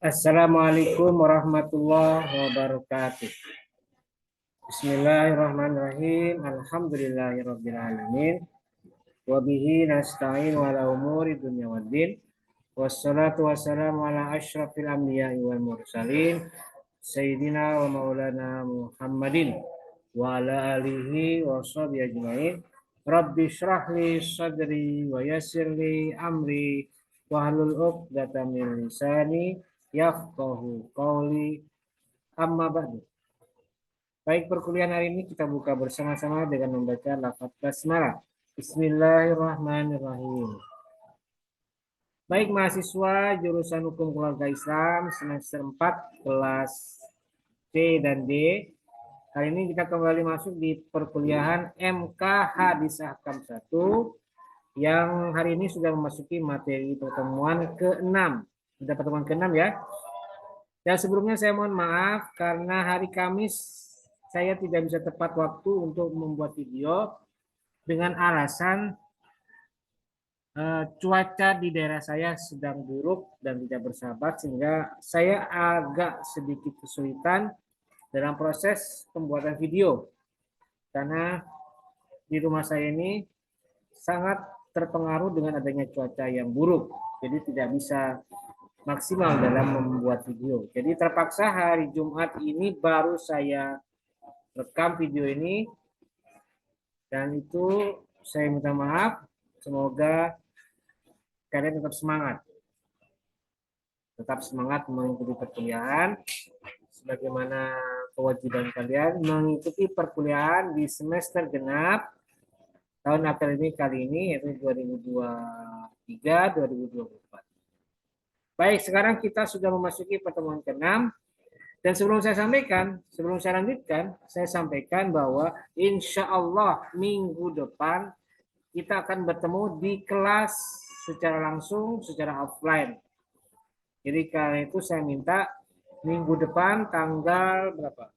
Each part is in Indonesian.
Assalamualaikum warahmatullahi wabarakatuh. Bismillahirrahmanirrahim. Alhamdulillahirabbil alamin. Wa bihi nasta'in ala umuri dunya waddin. Wassalatu wassalamu ala asyrafil anbiya'i wal mursalin sayyidina wa maulana Muhammadin wa ala alihi wa sahbihi ajmain. Rabbi shrah li sadri wa yassir li amri wa hlul 'uqdatam min lisani yafqahu qawli. Amma ba'du. Baik, perkuliahan hari ini kita buka bersama-sama dengan membaca lafaz basmalah. Bismillahirrahmanirrahim. Baik, mahasiswa jurusan Hukum Keluarga Islam semester 4 kelas C dan D. Kali ini kita kembali masuk di perkuliahan MK Hadis Ahkam 1 yang hari ini sudah memasuki materi pertemuan ke-6. Sudah pertemuan ke-6 ya. Dan sebelumnya saya mohon maaf karena hari Kamis saya tidak bisa tepat waktu untuk membuat video dengan alasan cuaca di daerah saya sedang buruk dan tidak bersahabat sehingga saya agak sedikit kesulitan dalam proses pembuatan video karena di rumah saya ini sangat terpengaruh dengan adanya cuaca yang buruk, jadi tidak bisa maksimal dalam membuat video. Jadi terpaksa hari Jumat ini baru saya rekam video ini dan itu saya minta maaf. Semoga kalian tetap semangat mengikuti perkuliahan sebagaimana kewajiban kalian mengikuti perkuliahan di semester genap tahun akademik kali ini yaitu 2023-2024. Baik, sekarang kita sudah memasuki pertemuan ke-6. Dan sebelum saya lanjutkan, saya sampaikan bahwa insya Allah minggu depan kita akan bertemu di kelas secara langsung, secara offline. Jadi karena itu saya minta minggu depan tanggal berapa?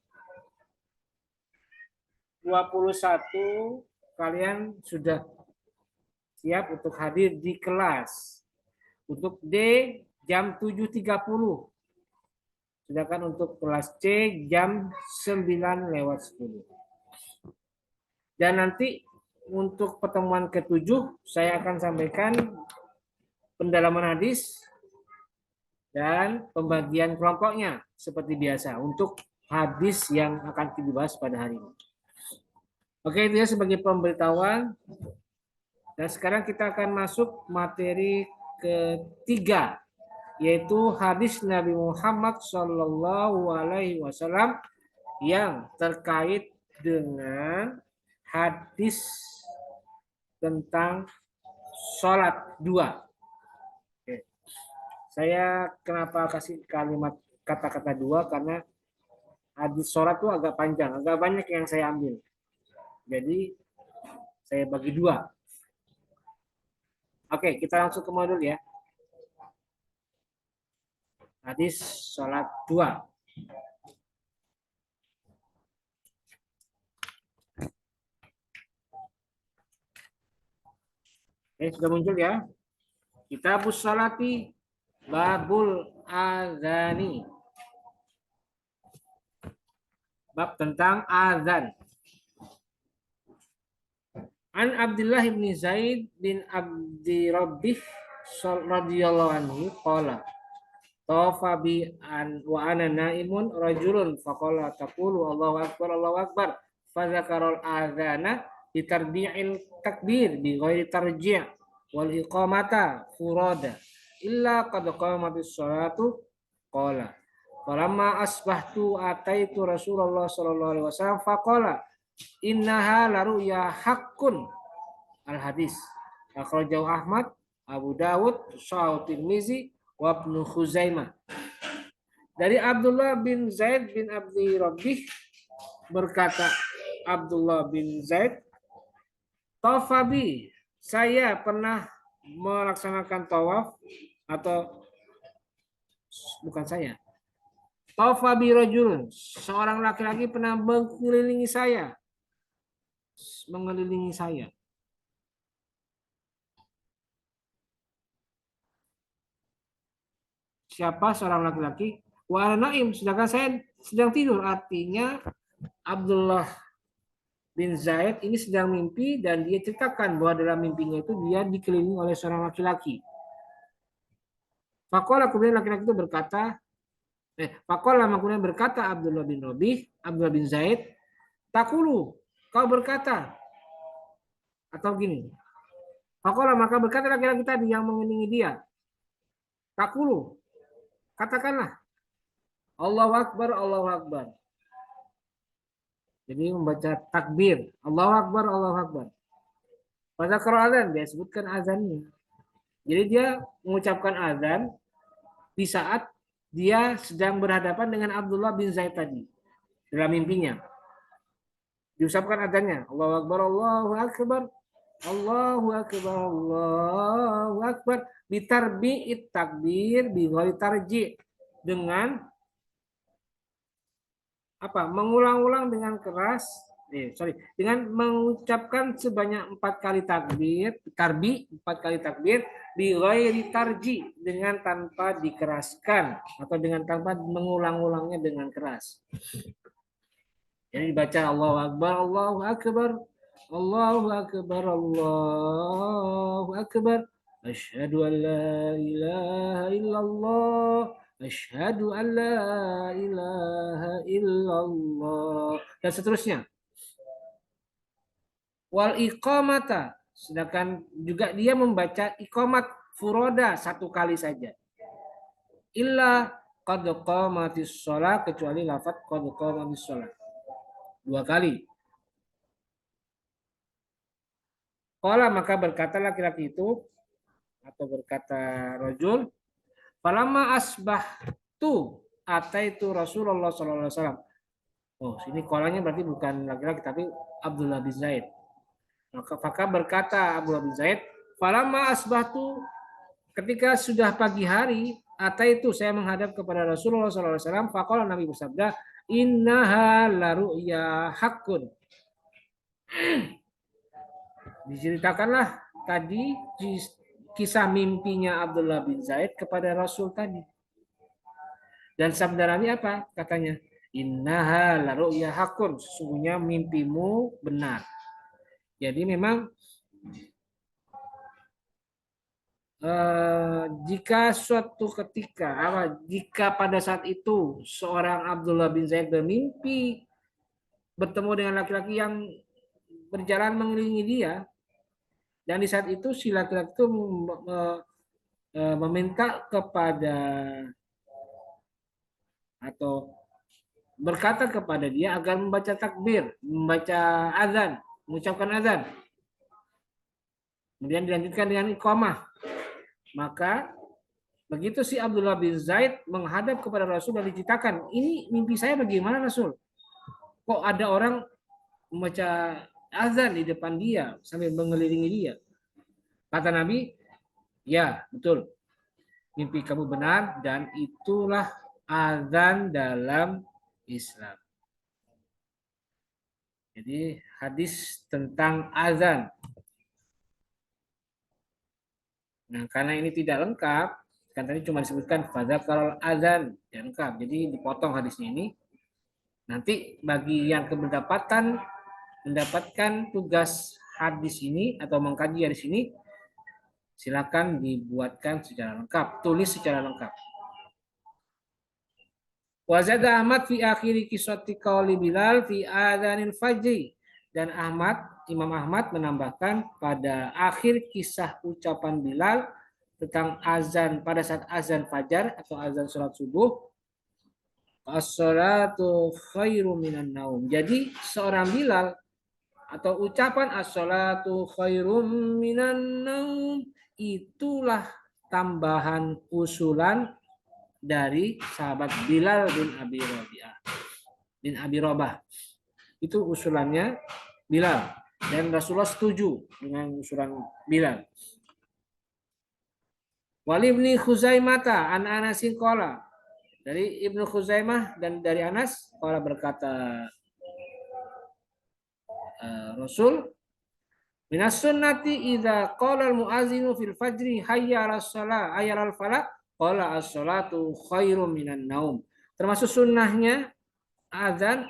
21 kalian sudah siap untuk hadir di kelas. Untuk D jam 7.30. Sedangkan untuk kelas C jam 9:10. Dan nanti untuk pertemuan ke-7 saya akan sampaikan pendalaman hadis dan pembagian kelompoknya seperti biasa untuk hadis yang akan dibahas pada hari ini. Oke, itu ya sebagai pemberitahuan. Dan sekarang kita akan masuk materi ketiga, yaitu hadis Nabi Muhammad SAW yang terkait dengan hadis tentang sholat dua. Oke. Saya kenapa kasih kalimat kata-kata dua karena hadis sholat itu agak panjang, agak banyak yang saya ambil. Jadi saya bagi dua. Oke, kita langsung ke modul ya. Hadis sholat dua. Oke, sudah muncul ya. Kitabus sholati babul azani. Bab tentang azan. An Abdullah bin Zaid bin Abdi Rabbih radhiyallahu anhu qala tawafa bi an wa ana naimun rajulun faqala taqulu Allahu akbar fa dzakara al-adzana bi tarbi'il takbir bi ghairi tarji' wal iqamata furada illa qad qamatis sholatu qala falamma asbahtu ataitu Rasulullah sallallahu alaihi wasallam faqala innaha laruya haqqun al hadis akhrajahu Ahmad, Abu Dawud, Sahih Tirmizi wa Ibnu Khuzaimah. Dari Abdullah bin Zaid bin Abdi Rabbih berkata Abdullah bin Zaid, tawafabi, saya pernah melaksanakan tawaf atau bukan saya. Tawafabi rajulun, seorang laki-laki pernah mengelilingi saya. siapa seorang laki-laki wa ana naim sedangkan saya sedang tidur, artinya Abdullah bin Zaid ini sedang mimpi dan dia ceritakan bahwa dalam mimpinya itu dia dikelilingi oleh seorang laki-laki. Fakola kemudian laki-laki itu berkata, Fakola kemudian berkata Abdullah bin Zaid, takulu, kau berkata, atau gini, Fakola maka berkata laki-laki tadi yang mengiringi dia, takulu, katakanlah, Allahu Akbar, Allahu Akbar. Jadi membaca takbir, Allahu Akbar, Allahu Akbar. Pada Quran dia sebutkan azannya. Jadi dia mengucapkan azan di saat dia sedang berhadapan dengan Abdullah bin Zaid tadi dalam mimpinya. Diucapkan azannya, Allahu Akbar, Allahu Akbar, Allahu Akbar, Allahu Akbar, bitarbi'it takbir bi ghairi tarji, dengan apa? Mengulang-ulang dengan keras, dengan mengucapkan sebanyak 4 kali takbir, tarbi 4 kali takbir, bi ghairi tarji, dengan tanpa dikeraskan atau dengan tanpa mengulang-ulangnya dengan keras. Jadi dibaca Allahu Akbar, Allahu Akbar, Allahu Akbar, Allahu Akbar. Asyhadu an la ilaha illallah. Asyhadu an la ilaha illallah. Dan seterusnya. Wal iqamata. Sedangkan juga dia membaca iqamat furoda 1 kali saja. Illa qad qamatis shalah, kecuali lafaz qad qamatis shalah 2 kali. Qala maka berkata laki-laki itu atau berkata rajul, falamma asbahtu ataitu Rasulullah sallallahu alaihi wasallam. Oh, sini kolanya berarti bukan laki-laki tapi Abdullah bin Zaid. Maka berkata Abdullah bin Zaid, falamma asbahtu, ketika sudah pagi hari, ataitu saya menghadap kepada Rasulullah sallallahu alaihi wasallam, faqala Nabi bersabda, innaha la ru'ya haqqun. Diceritakanlah tadi kisah mimpinya Abdullah bin Zaid kepada Rasul tadi. Dan sabda Nabi apa? Katanya, innaha la ru'ya haqqun, sesungguhnya mimpimu benar. Jadi memang jika suatu ketika, jika pada saat itu seorang Abdullah bin Zaid bermimpi bertemu dengan laki-laki yang berjalan mengelilingi dia, dan di saat itu si laki-laki itu meminta kepada atau berkata kepada dia agar membaca takbir, membaca azan, mengucapkan azan. Kemudian dilanjutkan dengan iqamah. Maka begitu si Abdullah bin Zaid menghadap kepada Rasul dan diceritakan, ini mimpi saya bagaimana Rasul? Kok ada orang membaca azan di depan dia sambil mengelilingi dia? Kata Nabi, ya betul, mimpi kamu benar dan itulah azan dalam Islam. Jadi hadis tentang azan. Nah, karena ini tidak lengkap, kan tadi cuma disebutkan fadzakarul azan, tidak lengkap. Jadi dipotong hadisnya ini. Nanti bagi yang kedapatan mendapatkan tugas hadis ini atau mengkaji hadis ini, silakan dibuatkan secara lengkap, tulis secara lengkap. Wazada Ahmad fi akhiri kisati qauli Bilal fi adzanil fajri, dan Imam Ahmad menambahkan pada akhir kisah ucapan Bilal tentang azan pada saat azan fajar atau azan sholat subuh, as-sholatu khairu minan naum. Jadi seorang Bilal atau ucapan as-sholatu khairu minan naum itulah tambahan usulan dari sahabat Bilal bin Abi Rabah. Itu usulannya Bilal dan Rasulullah setuju dengan usulan Bilal. Wali ibni Khuzaimah an Anasin qala, dari Ibnu Khuzaimah dan dari Anas qala berkata Rasul, minas sunnati idza qala al muazinu fil fajri hayya 'alas shalah hayya 'alal falah qala as-salatu khairum minan naum. Termasuk sunnahnya azan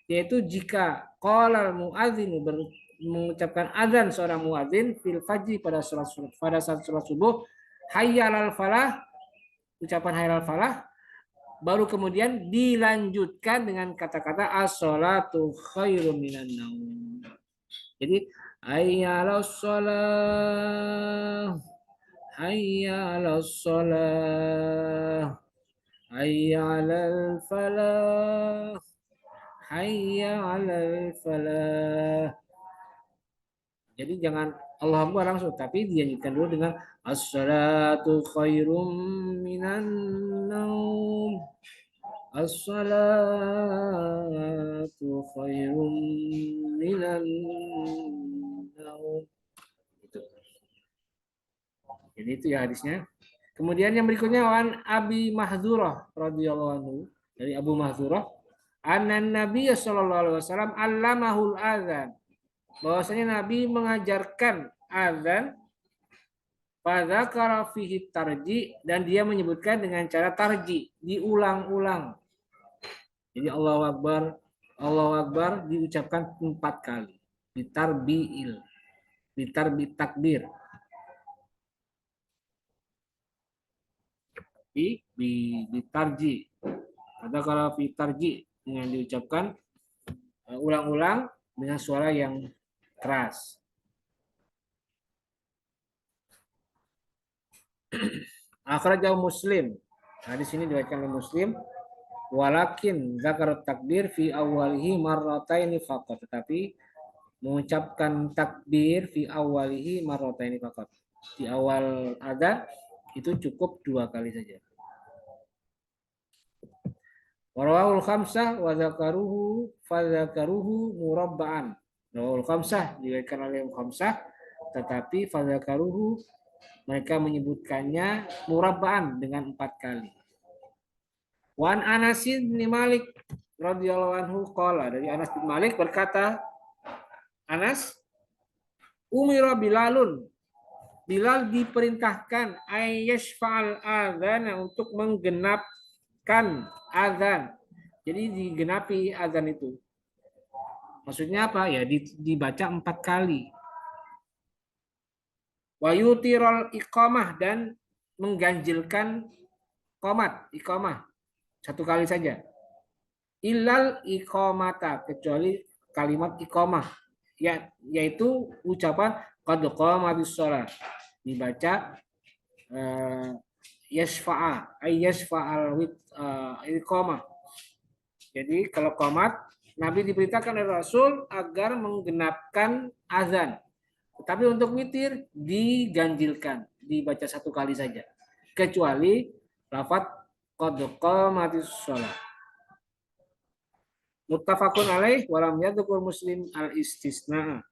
yaitu jika qala al-muadzinu mengucapkan azan seorang muadzin fil fajri pada saat salat subuh, hayya 'alal falah, ucapan hayya 'alal falah, baru kemudian dilanjutkan dengan kata-kata as-salatu khairum minan naum. Jadi hayya 'alas shalah, hayya 'alas shalah, hayya 'alal falah, hayya 'alal falah. Jadi jangan Allah Akbar langsung, tapi dilanjutkan dulu dengan as-salatu khairum minan naum. As-salatu khairum minan naum. Gitu. Jadi itu ya hadisnya. Kemudian yang berikutnya wan Abi Mahdzurah radhiyallahu anhu, dari Abu Mahdzurah, annan Nabi sallallahu alaihi wasallam allamahul adzan. Bahwasanya Nabi mengajarkan azan pada fihi tarji, dan dia menyebutkan dengan cara tarji, diulang-ulang. Jadi Allahu Akbar diucapkan 4 kali. Ditarbiil, takbir. Ditarji. Pada fi tarji dengan diucapkan ulang-ulang dengan suara yang keras. Akhrajahu Muslim. Hadis ini diriwayatkan oleh Muslim. Walakin zakar takbir fi awalihi marrataini faqat. Tetapi mengucapkan takbir fi awalihi marrataini faqat. Di awal adzan itu cukup 2 kali saja. Warawul khamsah wa zakaruhu fadzakaruhu murabba'an. Rawul khamsah diriwayatkan oleh khamsah, tetapi fadzakaruhu mereka menyebutkannya murabba'an dengan 4 kali. Wan Anas bin Malik radhiyallahu anhu qala, dari Anas bin Malik berkata, Anas, umira Bilalun, Bilal diperintahkan ayyashfa'al adzana, untuk menggenapkan azan. Jadi digenapi azan itu. Maksudnya apa? Ya dibaca 4 kali. Wa yutirul iqamah, dan mengganjilkan qomat, iqamah 1 kali saja. Illal iqamata, kecuali kalimat iqamah, yaitu ucapan qad qamatis shalah, dibaca yashfa'a ay yashfa'al iqamah. Jadi kalau qomat, Nabi diberitakan oleh Rasul agar menggenapkan azan. Tetapi untuk witir diganjilkan, dibaca 1 kali saja. Kecuali lafaz qad qamatis shalah. Muttafaqun alaih wa lam yadhkur Muslim al-istisna.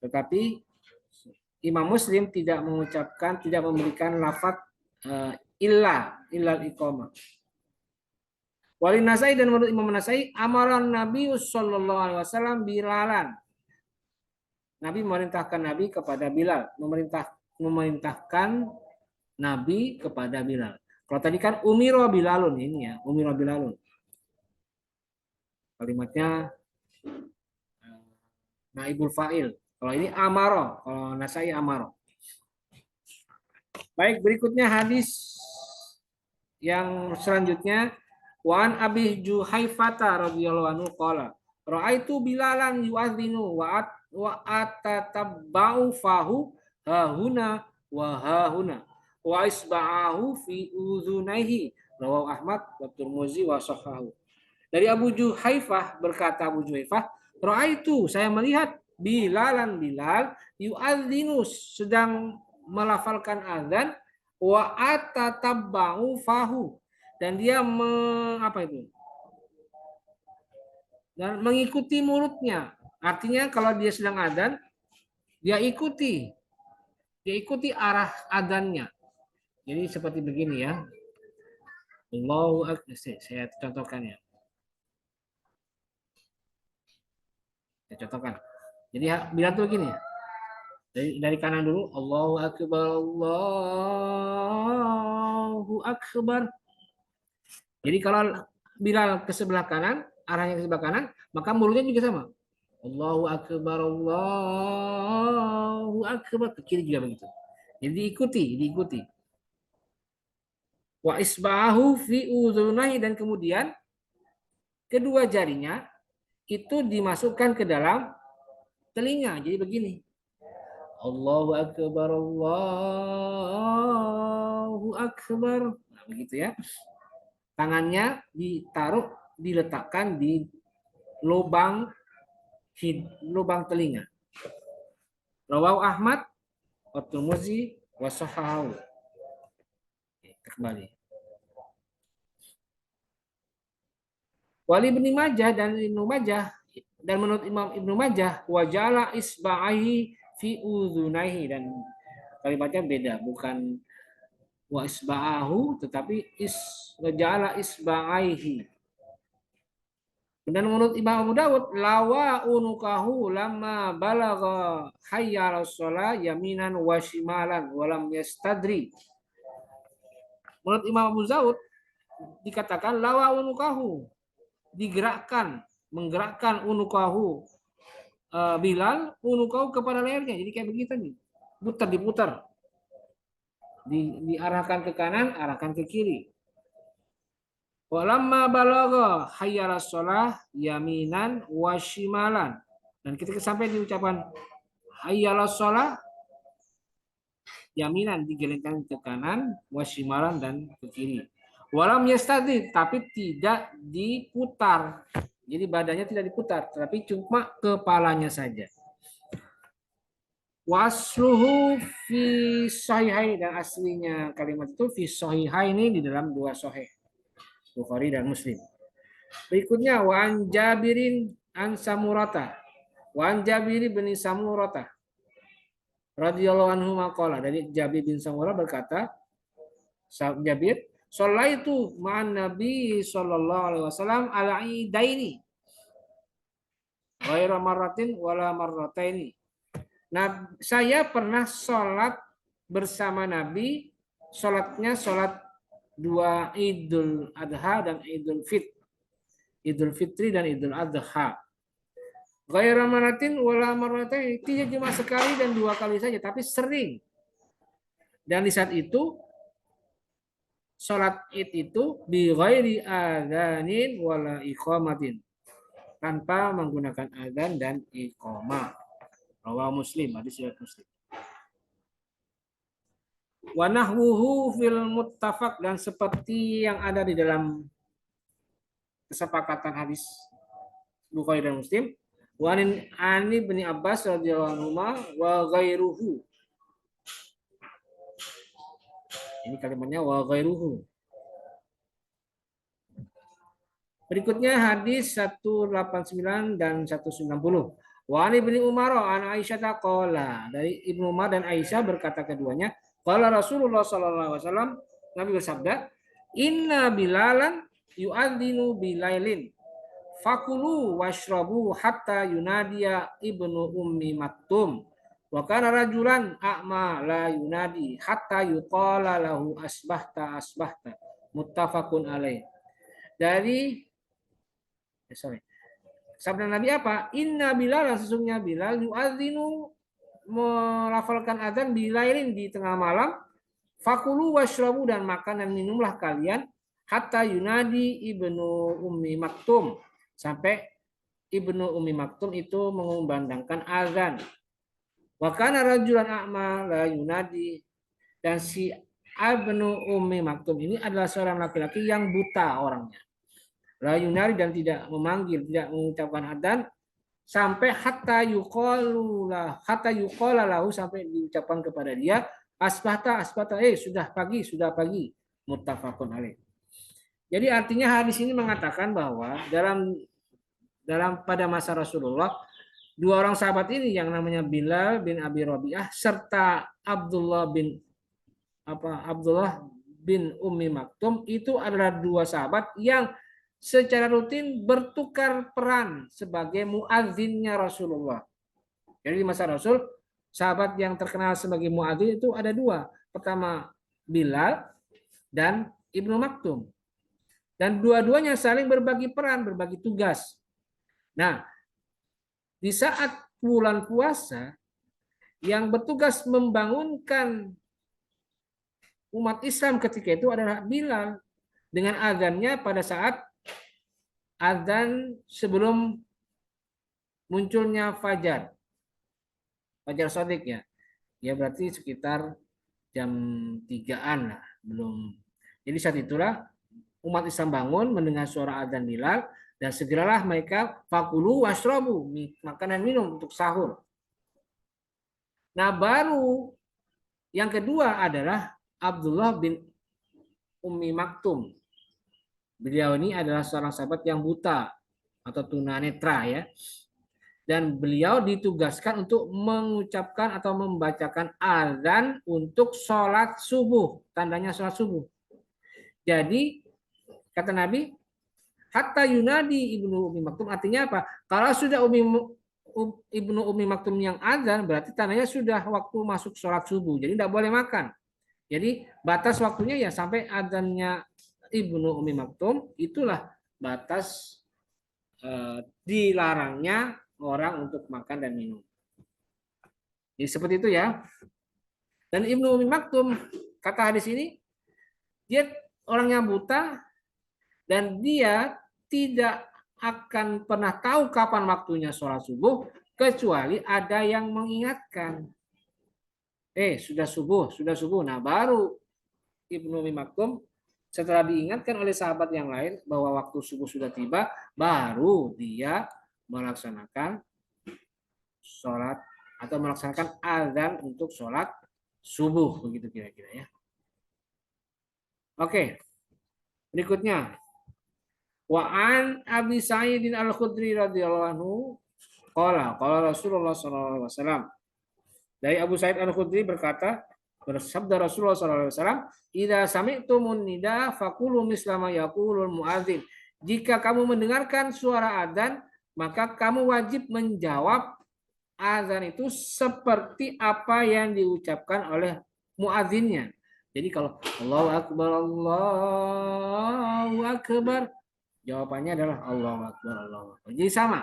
Tetapi Imam Muslim tidak memberikan lafaz illal iqamah. Walin Nasai, dan menurut Imam Nasai, amaran Nabi sallallahu alaihi wasallam Bilalan. Nabi memerintahkan Nabi kepada Bilal, memerintahkan Nabi kepada Bilal. Kalau tadi kan umiro Bilalun, ini ya, umiro Bilalun. Kalimatnya naibul fa'il. Kalau ini amaro, kalau Nasai amaro. Baik, berikutnya hadis yang selanjutnya, Wan Abi Juhaifata radhiyallahu anhu qala, ra'aitu Bilalan yu'adzinu wa atatabba'u fahu hahuna wa hahuna wa isba'ahu fi udhunaihi, rawahu Ahmad wa Tirmizi wa sahahu. Dari Abu Juhaifah, berkata Abu Juhaifah, ra'aitu, saya melihat Bilal yu'adzinu, sedang melafalkan azan, wa atatabba'u fahu, dan dia dan mengikuti mulutnya. Artinya kalau dia sedang azan, dia ikuti arah azannya. Jadi seperti begini ya. Allahu akbar. Saya contohkan ya. Saya contohkan. Jadi bila tuh begini. Dari kanan dulu. Allahu Akbar, Allahu Akbar. Jadi kalau Bilal ke sebelah kanan, arahnya ke sebelah kanan, maka mulutnya juga sama. Allahu Akbar, Allahu Akbar. Ke kiri juga begitu. Jadi diikuti. Wa isbahu fi udhunai, dan kemudian kedua jarinya itu dimasukkan ke dalam telinga. Jadi begini. Allahu Akbar, Allahu Akbar. Nah, begitu ya. Tangannya diletakkan di lubang lubang telinga. Rawahu Ahmad wa Tirmidzi wa sahahu. Kembali. Wali Ibnu Majah dan Ibnu Majah, dan menurut Imam Ibnu Majah, wajala isba'i fi udhunaihi, dan kalimatnya beda, bukan wa isba'ahu tetapi wajala isba'aihi. Dan menurut Imam Abu Dawud, lawa unukahu lama balagha hayya shalah yaminan wa shimalan walam yastadri. Menurut Imam Abu Dawud dikatakan lawa unukahu, menggerakkan unukahu, Bilal unukahu kepada lehernya. Jadi kayak begitu nih. Diputar. Diarahkan ke kanan, arahkan ke kiri. Walamma balagha hayyara shalah yaminan wa shimalan. Dan ketika sampai di ucapan hayyara shalah, yaminan digelengkan ke kanan, wa shimalan dan ke kiri. Walam yastadi, tapi tidak diputar. Jadi badannya tidak diputar, tapi cuma kepalanya saja. Wasluhu fi sahihain, dan aslinya kalimat itu fi sahihain, ini di dalam dua sahih, Bukhari dan Muslim. Berikutnya wa an Jabirin an Samurata. Wa an Jabir bin Samurata radhiyallahu anhu maqala, dari Jabir bin Samurah berkata, Jabir, shallaitu ma'an Nabi sallallahu alaihi wasallam ala idaini ghaira marratin wala marrataini. Nah, saya pernah sholat bersama Nabi, sholatnya sholat dua Idul Adha dan Idul Fitri dan Idul Adha. Ghaira maratin wala marratain, tidak cuma sekali dan dua kali saja, tapi sering. Dan di saat itu sholat Id itu bi ghairi adzanin wala iqamatin, tanpa menggunakan adzan dan iqamah. Rawahu Muslim, hadis riwayat Muslim. Wa nahwuhu fil muttafaq, dan seperti yang ada di dalam kesepakatan hadis Bukhari dan Muslim, wa ani bin Abbas radhiyallahu anhu wa ghairuhu. Ini kalimatnya wa ghairuhu. Berikutnya hadis 189 dan 190. Wa ani bin Umar an Aisyah qala, dari Ibnu Umar dan Aisyah berkata keduanya, qala Rasulullah sallallahu alaihi wasallam, Nabi bersabda, inna bilalan yu'adzinu bilailin fakulu washrabu hatta yunadiya ibnu ummi maktum wa kana rajulan a'ma la yunadi hatta yuqala lahu asbahta muttafaqun alaih. Dari sabda Nabi apa? Inna Bilal, sesungguhnya Bilal yu'adzinu, melafalkan adzan bilailin, di tengah malam, fakulu washrabu, dan makan dan minumlah kalian, hatta yunadi ibnu ummi maktum, sampai ibnu ummi maktum itu mengumandangkan azan. Wa kana rajulan a'ma la yunadi, dan si ibnu ummi maktum ini adalah seorang laki-laki yang buta orangnya. La yunari, dan tidak memanggil, tidak mengucapkan adzan, sampai hatta yuqala lahu, sampai diucapkan kepada dia asbahta, sudah pagi, muttafaqun alaih. Jadi artinya hadis ini mengatakan bahwa dalam pada masa Rasulullah, dua orang sahabat ini yang namanya Bilal bin Abi Rabi'ah serta Abdullah bin Ummi Maktum itu adalah dua sahabat yang secara rutin bertukar peran sebagai muazzinnya Rasulullah. Jadi di masa Rasul sahabat yang terkenal sebagai muadzin itu ada dua. Pertama Bilal dan Ibnu Maktum. Dan dua-duanya saling berbagi peran, berbagi tugas. Nah, di saat bulan puasa, yang bertugas membangunkan umat Islam ketika itu adalah Bilal dengan azannya pada saat azan sebelum munculnya fajar. Fajar Shadiq ya. Ya berarti sekitar jam 3-an lah, belum. Jadi saat itulah umat Islam bangun mendengar suara azan Bilal dan segeralah mereka fakulu wasrobu, makan dan minum untuk sahur. Nah baru yang kedua adalah Abdullah bin Ummi Maktum. Beliau ini adalah seorang sahabat yang buta atau tunanetra ya. Dan beliau ditugaskan untuk mengucapkan atau membacakan azan untuk sholat subuh. Tandanya sholat subuh. Jadi kata Nabi, hatta yunadi Ibnu Ummi Maktum, artinya apa? Kalau sudah Ibnu Ummi Maktum yang azan, berarti tandanya sudah waktu masuk sholat subuh. Jadi tidak boleh makan. Jadi batas waktunya ya sampai azannya Ibnu Ummi Maktum, itulah batas dilarangnya orang untuk makan dan minum. Jadi seperti itu ya. Dan Ibnu Ummi Maktum, kata hadis ini, dia orangnya buta dan dia tidak akan pernah tahu kapan waktunya sholat subuh kecuali ada yang mengingatkan. Sudah subuh, sudah subuh. Nah, baru Ibnu Ummi Maktum setelah diingatkan oleh sahabat yang lain bahwa waktu subuh sudah tiba, baru dia melaksanakan sholat atau melaksanakan azan untuk sholat subuh, begitu kira-kira ya. Oke, berikutnya wa an Abi Sa'id Al-Khudri radhiyallahu anhu qala Rasulullah sallallahu alaihi wasallam. Dari Abu Sa'id Al-Khudri berkata, bersabda Rasulullah sallallahu alaihi wasallam, "Idza sami'tumun nida faqulu mislama yaqulul muadzin." Jika kamu mendengarkan suara adzan, maka kamu wajib menjawab azan itu seperti apa yang diucapkan oleh muadzinnya. Jadi kalau Allahu Akbar, Allahu Akbar, jawabannya adalah Allahu Akbar, Allahu Akbar. Jadi sama.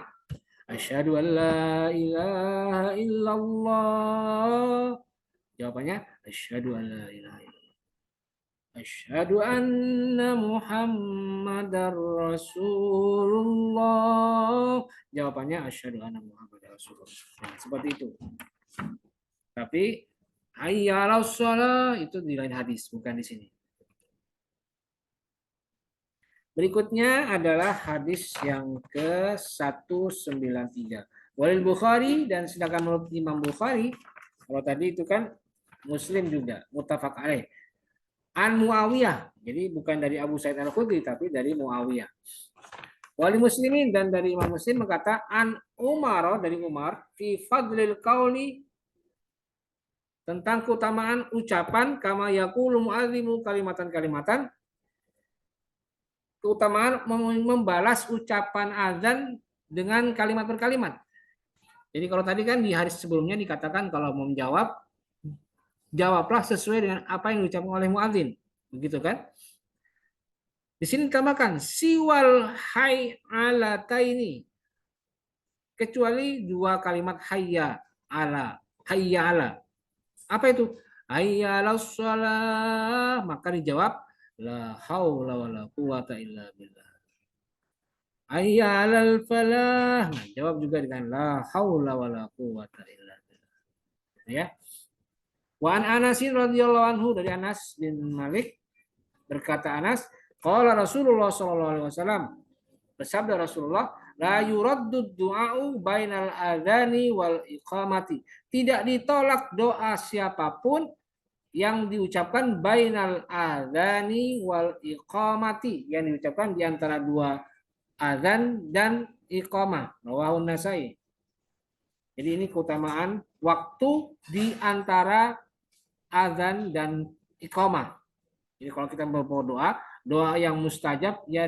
Asyhadu an la ilaha illallah. Jawabannya asyhadu an la ilaha illallah. Asyhadu anna Muhammadar Rasulullah. Jawabannya asyhadu anna Muhammadar Rasulullah. Nah, seperti itu. Tapi hayya 'alas shalah itu di lain hadis, bukan di sini. Berikutnya adalah hadis yang ke-193. Walil Bukhari, dan sedangkan menurut Imam Bukhari, kalau tadi itu kan Muslim juga, muttafaq alaih. An Muawiyah, jadi bukan dari Abu Sa'id Al-Khudri tapi dari Muawiyah. Wali Muslimin, dan dari Imam Muslim berkata an Umar, dari Umar, fi fadlil qauli, tentang keutamaan ucapan, kama yaqulu mu'adzimu kalimatan-kalimatan, keutamaan membalas ucapan azan dengan kalimat per kalimat. Jadi kalau tadi kan di hadis sebelumnya dikatakan kalau mau menjawab, jawablah sesuai dengan apa yang diucapkan oleh muadzin, begitu kan? Di sini ditambahkan siwal hay alataini, kecuali dua kalimat hayya ala, hayya ala. Apa itu? Hayya alas shalah, maka dijawab la haula wala quwata illa billah. Hayya alal falah, nah, jawab juga dengan la haula wala quwata illa billah. Ya. Wa an Anas radhiyallahu anhu, dari Anas bin Malik berkata Anas, qala Rasulullah sallallahu alaihi wasallam, bersabda Rasulullah, la yuraddu du'a'u bainal adzani wal iqamati. Tidak ditolak doa siapapun yang diucapkan bainal adzani wal iqamati, yang diucapkan di antara dua adzan dan iqamah. Rawahu Nasai. Jadi ini keutamaan waktu di antara adzan dan iqamah. Jadi kalau kita berdoa, doa yang mustajab ya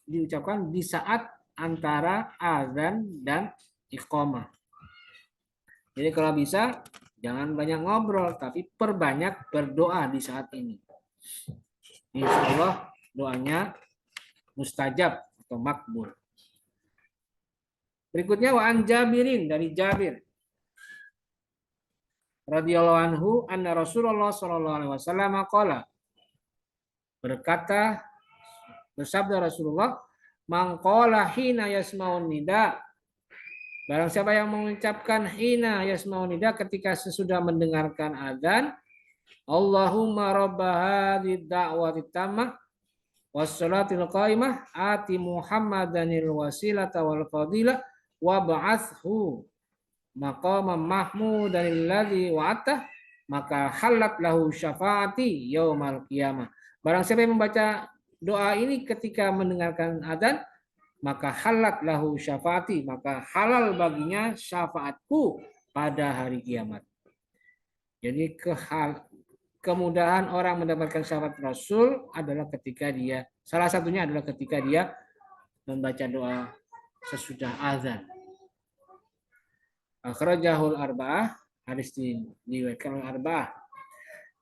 diucapkan di saat antara azan dan iqamah. Jadi kalau bisa Jangan banyak ngobrol, tapi perbanyak berdoa di saat ini. Insya Allah doanya mustajab atau makbul. Berikutnya wa an Jabirin, dari Jabir radhiyallahu anhu anna Rasulullah sallallahu alaihi wasallam qala, berkata, bersabda Rasulullah, man qala hina yasmaun nida, barang siapa yang mengucapkan hina yasmaun nida, ketika sesudah mendengarkan adzan, Allahumma rabba hadhihi da'wati tammah wassalatil qaimah ati Muhammadanil wasilata wal fadilah wa ba'athu maqamam mahmudan alladzi wa'ata, maka halat lahu syafaati yaumal qiyamah. Barang siapa yang membaca doa ini ketika mendengarkan adzan, maka halat lahu syafaati, maka halal baginya syafaatku pada hari kiamat. Jadi kemudahan orang mendapatkan syafaat Rasul adalah ketika dia, salah satunya adalah ketika dia membaca doa sesudah azan. Akhrajahul arba'ah, hadis diriwayatkan oleh arba'ah.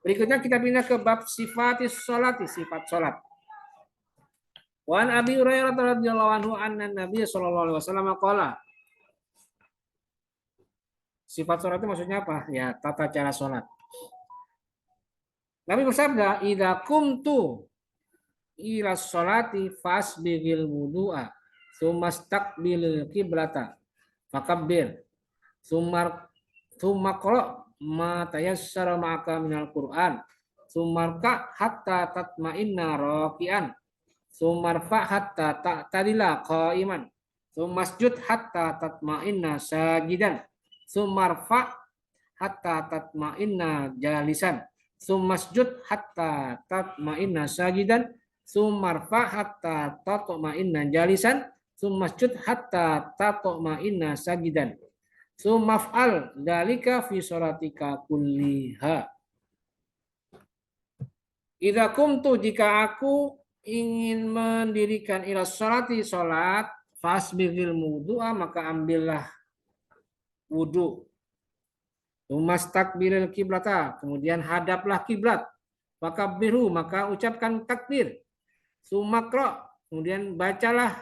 Berikutnya kita pindah ke bab sifatis sholati, sifat sholat. Wa an Abi Hurairah radhiyallahu anhu anna Nabi sallallahu alaihi wasallam qala. Sifat sholat itu maksudnya apa? Ya, tata cara sholat. Nabi bersabda, "Idza qumtu ila sholati fasbighil wudu'a, tsumma istaqbilil qiblata, fakabbir, tsumma qra ma tayassara ma'aka minal Qur'an, tsumma ka hatta tatma'inna raki'an, tsumma fa hatta ta'tadila qa'iman, tsumma sujud hatta tatma'inna sajidan, tsumma fa hatta tatma'inna jalisan, tsumma sujud hatta tatma'inna sajidan, tsumma fa hatta tatma'inna jalisan, tsumma sujud hatta tatma'inna sajidan. Sumaf'al dalika fi sholatika kulliha. Idza kumtu, jika aku ingin mendirikan ila sholati, sholat, fasbighil wudu'a, maka ambillah wudu. Tsumastaqbilil kiblata, kemudian hadaplah kiblat. Fakabbiru, maka ucapkan takbir. Sumakra, kemudian bacalah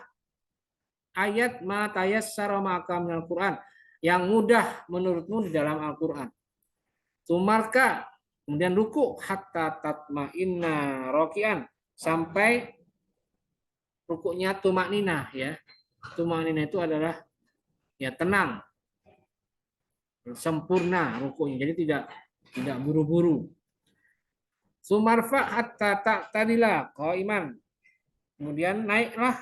ayat ma tayassara ma'aka minal Qur'an, yang mudah menurutmu di dalam Al-Quran. Sumarka, kemudian ruku hatta tatma'inna rokian, sampai rukunya tumakninah, ya. Tumakninah itu adalah ya tenang, sempurna rukunya, jadi tidak buru-buru. Sumarfa hatta ta'tadila qaiman, kemudian naiklah,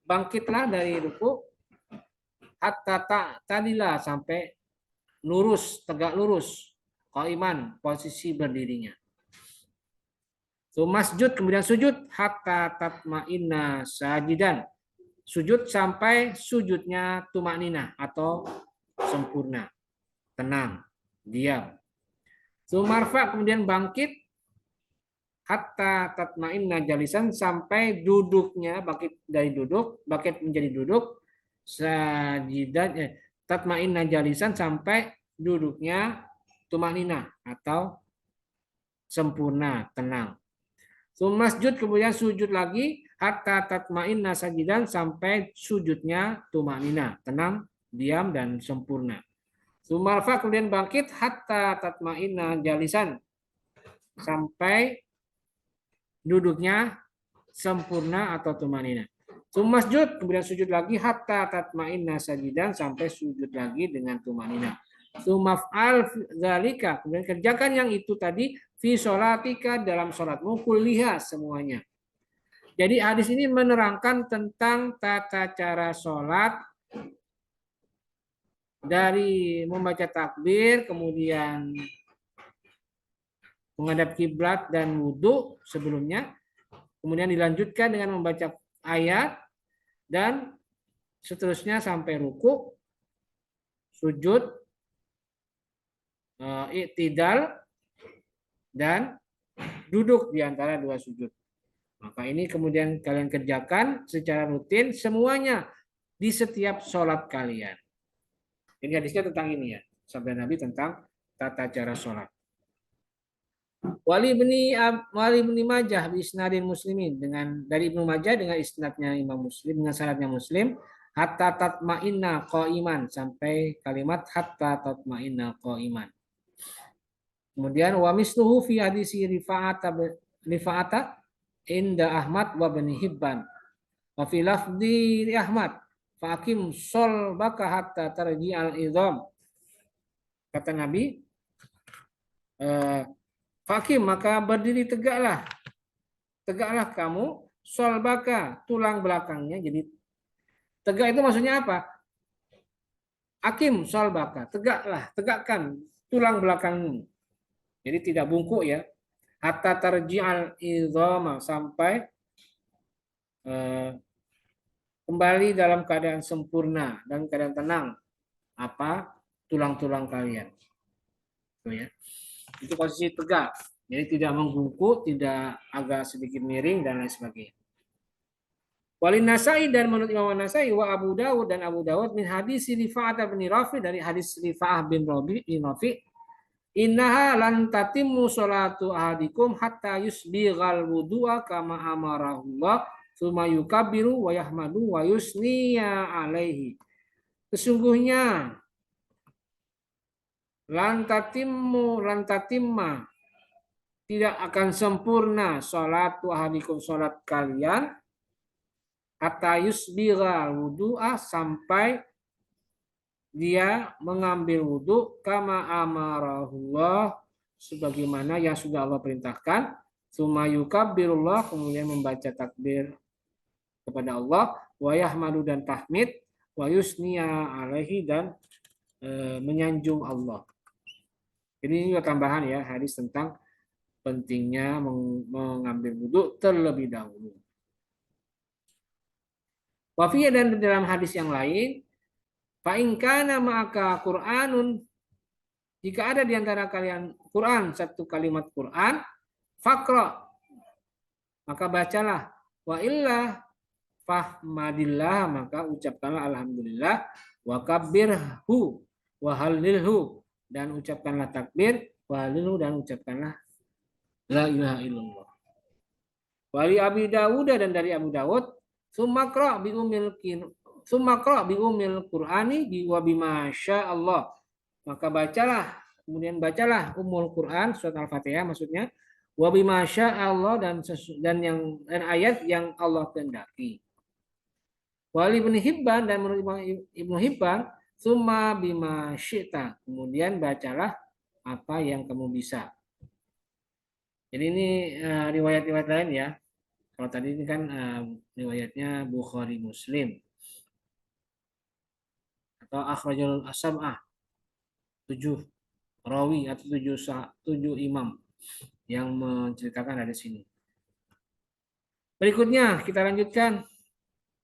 bangkitlah dari ruku hatta ta'tadila, sampai lurus, tegak lurus, qaiman, posisi berdirinya. Masjud, kemudian sujud hatta tatma'inna sajidan, sujud sampai sujudnya tumakninah atau sempurna, tenang, diam. Sumarfa, kemudian bangkit hatta tatma'inna jalisan, sampai duduknya, bangkit dari duduk, bangkit menjadi duduk, sajidan, tatma'inna jalisan, sampai duduknya tumakninah atau sempurna, tenang. Masjud, kemudian sujud lagi hatta tatma'inna sajidan, sampai sujudnya tumakninah, tenang, diam dan sempurna. Sumarfa, kemudian bangkit hatta tatma'inna jalisan, sampai duduknya sempurna atau tumakninah. Masjud, kemudian sujud lagi hatta tatma'inna sajidan, sampai sujud lagi dengan tumakninah. Sumaf'al dzalika, kemudian kerjakan yang itu tadi fi sholatika, dalam sholatmu, kulliha, semuanya. Jadi hadis ini menerangkan tentang tata cara sholat, dari membaca takbir, kemudian menghadap kiblat dan wudhu sebelumnya, kemudian dilanjutkan dengan membaca ayat, dan seterusnya sampai ruku, sujud, i'tidal, dan duduk di antara dua sujud. Maka ini kemudian kalian kerjakan secara rutin semuanya di setiap sholat kalian. Ini hadisnya tentang ini, ya, sabda Nabi tentang tata cara sholat. Wali ibni Majah bi isnadin muslimin, dengan dari Ibnu Majah dengan isnadnya Imam Muslim, dengan sanadnya Muslim, hatta tatma'inna qa'iman, sampai kalimat hatta tatma'inna qa'iman. Kemudian wa misluhu fi hadisi Rifa'ata inda Ahmad wa Bani Hibban. Wa fi lafdi Ahmad faqim baka hatta tarji al-idham. Kata Nabi, Fakim, maka berdiri tegaklah. Tegaklah kamu, solbaka, tulang belakangnya. Jadi tegak itu maksudnya apa? Akim solbaka, tegaklah, tegakkan tulang belakangmu. Jadi tidak bungkuk ya. Hatta tarji'al idhama, sampai kembali dalam keadaan sempurna dan keadaan tenang apa tulang-tulang kalian. Itu ya. Itu posisi tegak. Jadi tidak membungkuk, tidak agak sedikit miring dan lain sebagainya. Walin Nasai, dan menurut Imam Nasai wa Abu Dawud dan Abu Dawud min hadis Rifa'ah bin Rafi, dari hadis Rifa'ah bin Rafi, innaha lan tatimmu sholatu ahadikum hatta yusbighal wudu'a kama amarahullah tsumma yukabbiru wa yahmadu wa yusniya alaihi. Sesungguhnya lan tatimma, tidak akan sempurna sholatu ahadikum, sholat kalian, hatta yusbigha wudu'a, sampai dia mengambil wudu, kama amarahullah, sebagaimana yang sudah Allah perintahkan, tsumma yukabbirullah, kemudian membaca takbir kepada Allah, wa yahmadu, dan tahmid, wa yusniya alaihi, dan menyanjung Allah. Jadi ini juga tambahan ya, hadis tentang pentingnya mengambil wudu terlebih dahulu. Wafiyah, dan dalam hadis yang lain, fa in kana ma'aka Qur'anun, jika ada di antara kalian Quran, satu kalimat Quran, faqra, maka bacalah, wa illa fahmadillah, maka ucapkanlah alhamdulillah, wa kabbirhu wa hallilhu, dan ucapkanlah takbir, wa hallilhu, dan ucapkanlah la ilaha illallah. Wali Abi Dawud, dan dari Abu Dawud, sumakra bi umil Qur'ani wa bima Allah, maka bacalah, kemudian bacalah umul Quran, surat Al-Fatihah maksudnya, wa bima Allah, dan ayat yang Allah kehendaki. Wali Ibnu Hibban, dan menurut Ibnu Hibban, summa bima syi'ta, kemudian bacalah apa yang kamu bisa. Jadi ini riwayat-riwayat lain ya. Kalau tadi ini kan riwayatnya Bukhari Muslim atau akhrajul as-sab'ah, 7 rawi atau 7 imam yang menceritakan ada di sini. Berikutnya kita lanjutkan.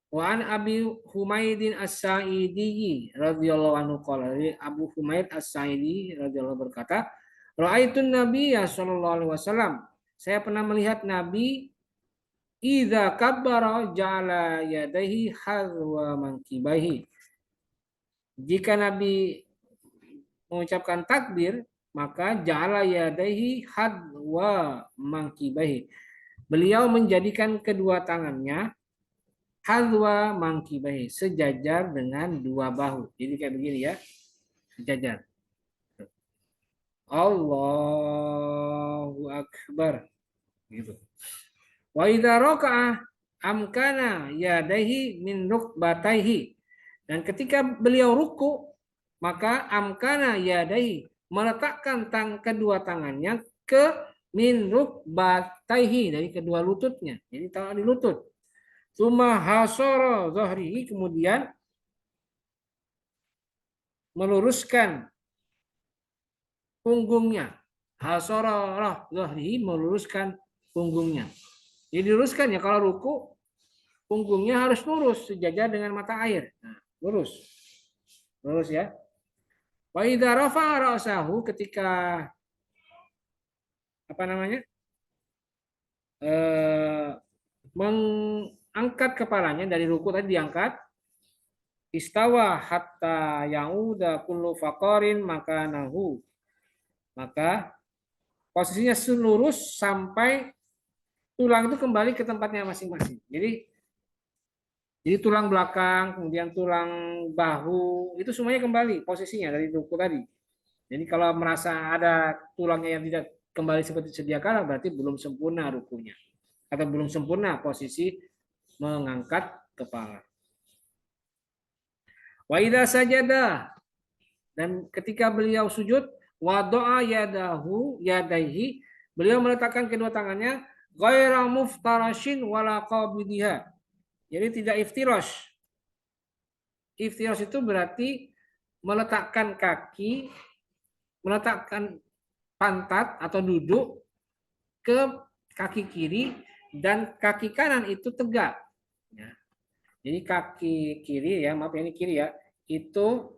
Wa an Abi Humaidin As-Sa'idi radhiyallahu anhu qala, Abu Humaid As-Sa'idi radhiyallahu berkata, ra'aitun nabiyya sallallahu alaihi wasallam, saya pernah melihat Nabi, idza kabbara ja'ala yadayhi hadwa mankibaihi, jika Nabi mengucapkan takbir, maka ja'ala yadayhi hadwa mankibaihi, beliau menjadikan kedua tangannya hadwa mankibaihi, sejajar dengan dua bahu. Jadi kayak begini ya, sejajar. Allahu akbar gitu. Wa idza raka'a amkana yadaihi min rukbataihi, dan ketika beliau ruku, maka amkana yadaihi, meletakkan kedua tangannya ke min rukbataihi, dari kedua lututnya, jadi tangan di lutut. Tsumma hasara zahrihi, kemudian meluruskan punggungnya. Hasara zahrihi, meluruskan punggungnya. Jadi diluruskan ya, kalau ruku punggungnya harus lurus sejajar dengan mata air. Nah, lurus. Lurus ya. Wa idza rafa'a ra'sahu, ketika apa namanya? Mengangkat kepalanya dari ruku, tadi diangkat, istawa hatta ya'uda kullu faqarin makanahu, Maka posisinya lurus sampai tulang itu kembali ke tempatnya masing-masing. Jadi tulang belakang, kemudian tulang bahu, itu semuanya kembali posisinya dari ruku tadi. Jadi kalau merasa ada tulangnya yang tidak kembali seperti sedia kala, berarti belum sempurna rukunya. Atau belum sempurna posisi mengangkat kepala. Wa idza sajada, dan ketika beliau sujud, wadoa yadaihi, beliau meletakkan kedua tangannya ghaira muftarashin wala qabidiha. Jadi tidak iftirosh. Iftirosh itu berarti meletakkan kaki, meletakkan pantat atau duduk ke kaki kiri dan kaki kanan itu tegak. Ya. Jadi kaki kiri ya, maaf ini kiri ya, itu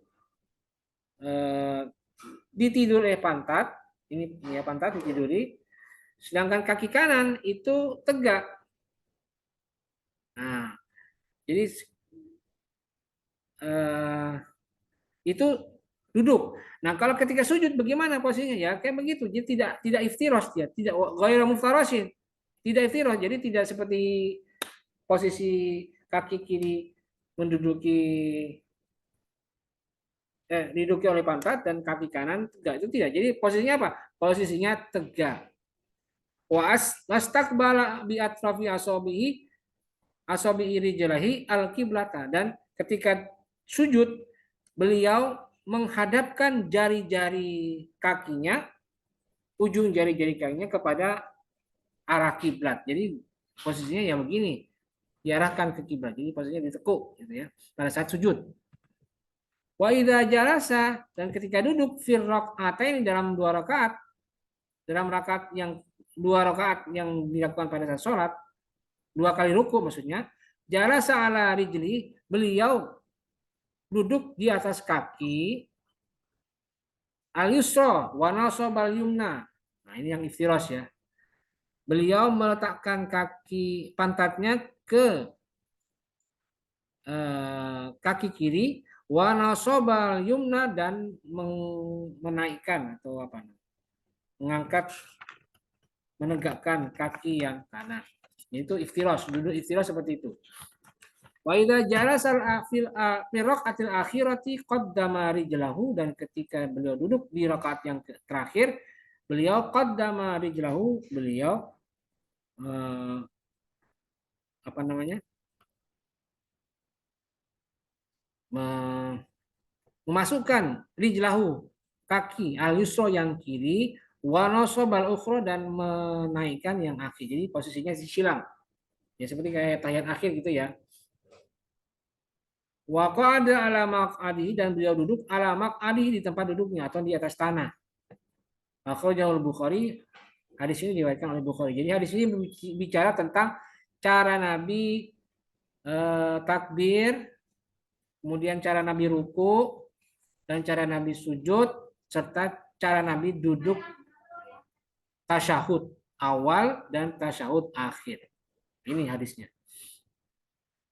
ditidur oleh pantat, ini ya pantat ditiduri, sedangkan kaki kanan itu tegak. Nah, jadi itu duduk. Nah, kalau ketika sujud bagaimana posisinya ya? Kayak begitu. Jadi tidak iftiros dia, tidak ghairu muftarashin. Tidak iftiros. Jadi tidak seperti posisi kaki kiri menduduki diduduki oleh pantat dan kaki kanan tegak, itu tidak. Jadi posisinya apa? Posisinya tegak. Wastaqbala bi atrafi asabihi rijlahi al kiblata, dan ketika sujud beliau menghadapkan jari-jari kakinya, ujung jari-jari kakinya kepada arah kiblat. Jadi posisinya ya begini, diarahkan ke kiblat. Jadi posisinya ditekuk gitu ya pada saat sujud. Wa idza jalasa, dan ketika duduk fir rakaatain, dalam dua rakaat, dalam rakaat yang dua rakaat yang dilakukan pada saat sholat, dua kali ruku maksudnya, jalasa ala rijli, beliau duduk di atas kaki al yusra wa nasabal yumna. Nah, ini yang iftiros ya. Beliau meletakkan kaki pantatnya ke kaki kiri, wa nasabal yumna, dan menaikkan atau apa? Mengangkat, menegakkan kaki yang kanan. Itu iftiros, duduk iftiros seperti itu. Wa idza jalasa fil raqatil akhirati qaddama rijlahu, dan ketika beliau duduk di rakaat yang terakhir, beliau qaddama rijlahu, beliau apa namanya? Memasukkan rijlahu, kaki al yusra yang kiri, wa nasabal ukhra, dan menaikkan yang akhir. Jadi posisinya silang. Ya seperti kayak tahiyat akhir gitu ya. Wa qa'ada ala maq'adihi, dan beliau duduk ala maq'adihi, di tempat duduknya atau di atas tanah. Akhrajahu al-Bukhari, hadis ini diriwayatkan oleh Bukhari. Jadi hadis ini bicara tentang cara Nabi takbir, kemudian cara Nabi ruku, dan cara Nabi sujud, serta cara Nabi duduk tasyahud awal dan tasyahud akhir. Ini hadisnya.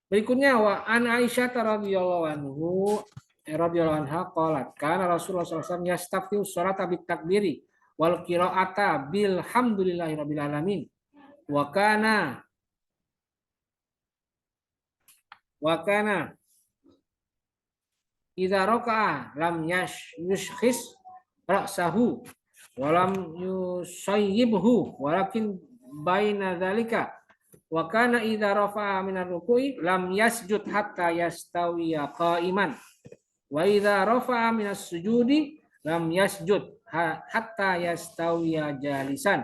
Berikutnya wa an Aisyah radhiyallahu anhu radhiyallahu anha qalat kana Rasulullah sallallahu alaihi wasallam yastaftihu sholata bit takbiri wal qiraata bil hamdulillahi rabbil alamin wa kana idza raka'a lam yushkhis ra'sahu wa lam yusayyibhu walakin baina dzalika wa kana idza rafa'a min ar-ruku'i lam yasjud hatta yastawiya qa'iman wa idza rafa'a min as-sujudi lam yasjud hatta yastawiya jalisan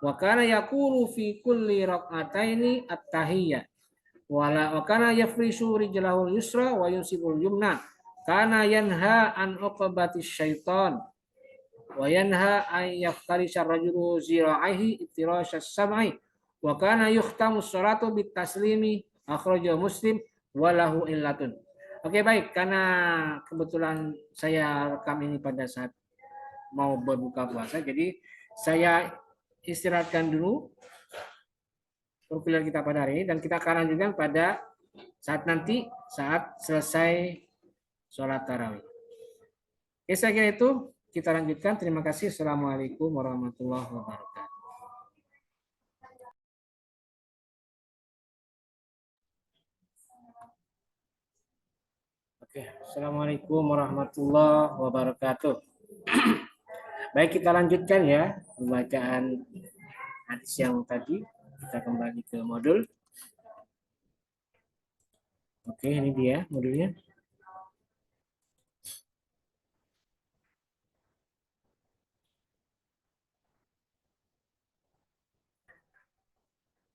wa kana yaqulu fi kulli rak'ataini at-tahiyyah wa kana yafrishu rijlahu al-yusra wa yunsibul yumna kana yanha an uqbatis syaitan wa yanha an yaftarisha rajulu zira'ihi iftirasha sam'i wa kana yukhtamu sholatu bit taslimi akhrajahu Muslim walahu illatun. Oke, baik, karena kebetulan saya rekam ini pada saat mau berbuka puasa, jadi saya istirahatkan dulu perkuliahan kita pada hari ini, dan kita akan lanjutkan pada saat nanti saat selesai sholat tarawih. Oke, saya kira itu. kita lanjutkan. Terima kasih. Assalamualaikum warahmatullahi wabarakatuh. Oke, Assalamualaikum warahmatullahi wabarakatuh. Baik, kita lanjutkan ya pembacaan hadis yang tadi. Kita kembali ke modul. Oke, ini dia modulnya.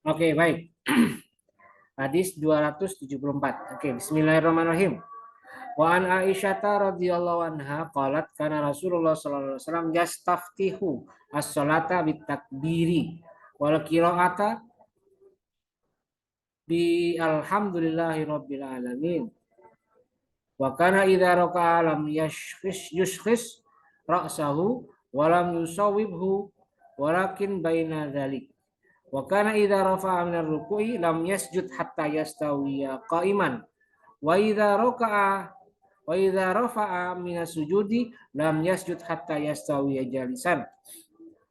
Oke, baik. Hadis 274. Oke, bismillahirrahmanirrahim. Wa an Aisyah radhiyallahu anha qalat kana Rasulullah sallallahu alaihi wasallam yastaftihu as-salata bitakbiri wal qira'ata bi alhamdulillahi rabbil alamin. Wa kana idza raka'a lam yushkhis ra'sahu wa lam yusawwibhu walakin baina dzalik. Wa kana idza rafa'a min ar-ruku'i lam yasjud hatta yastawiya qa'iman. Wa idza raka'a wa idza rafa'a min as-sujudi lam yasjud hatta yastawiya jalisan.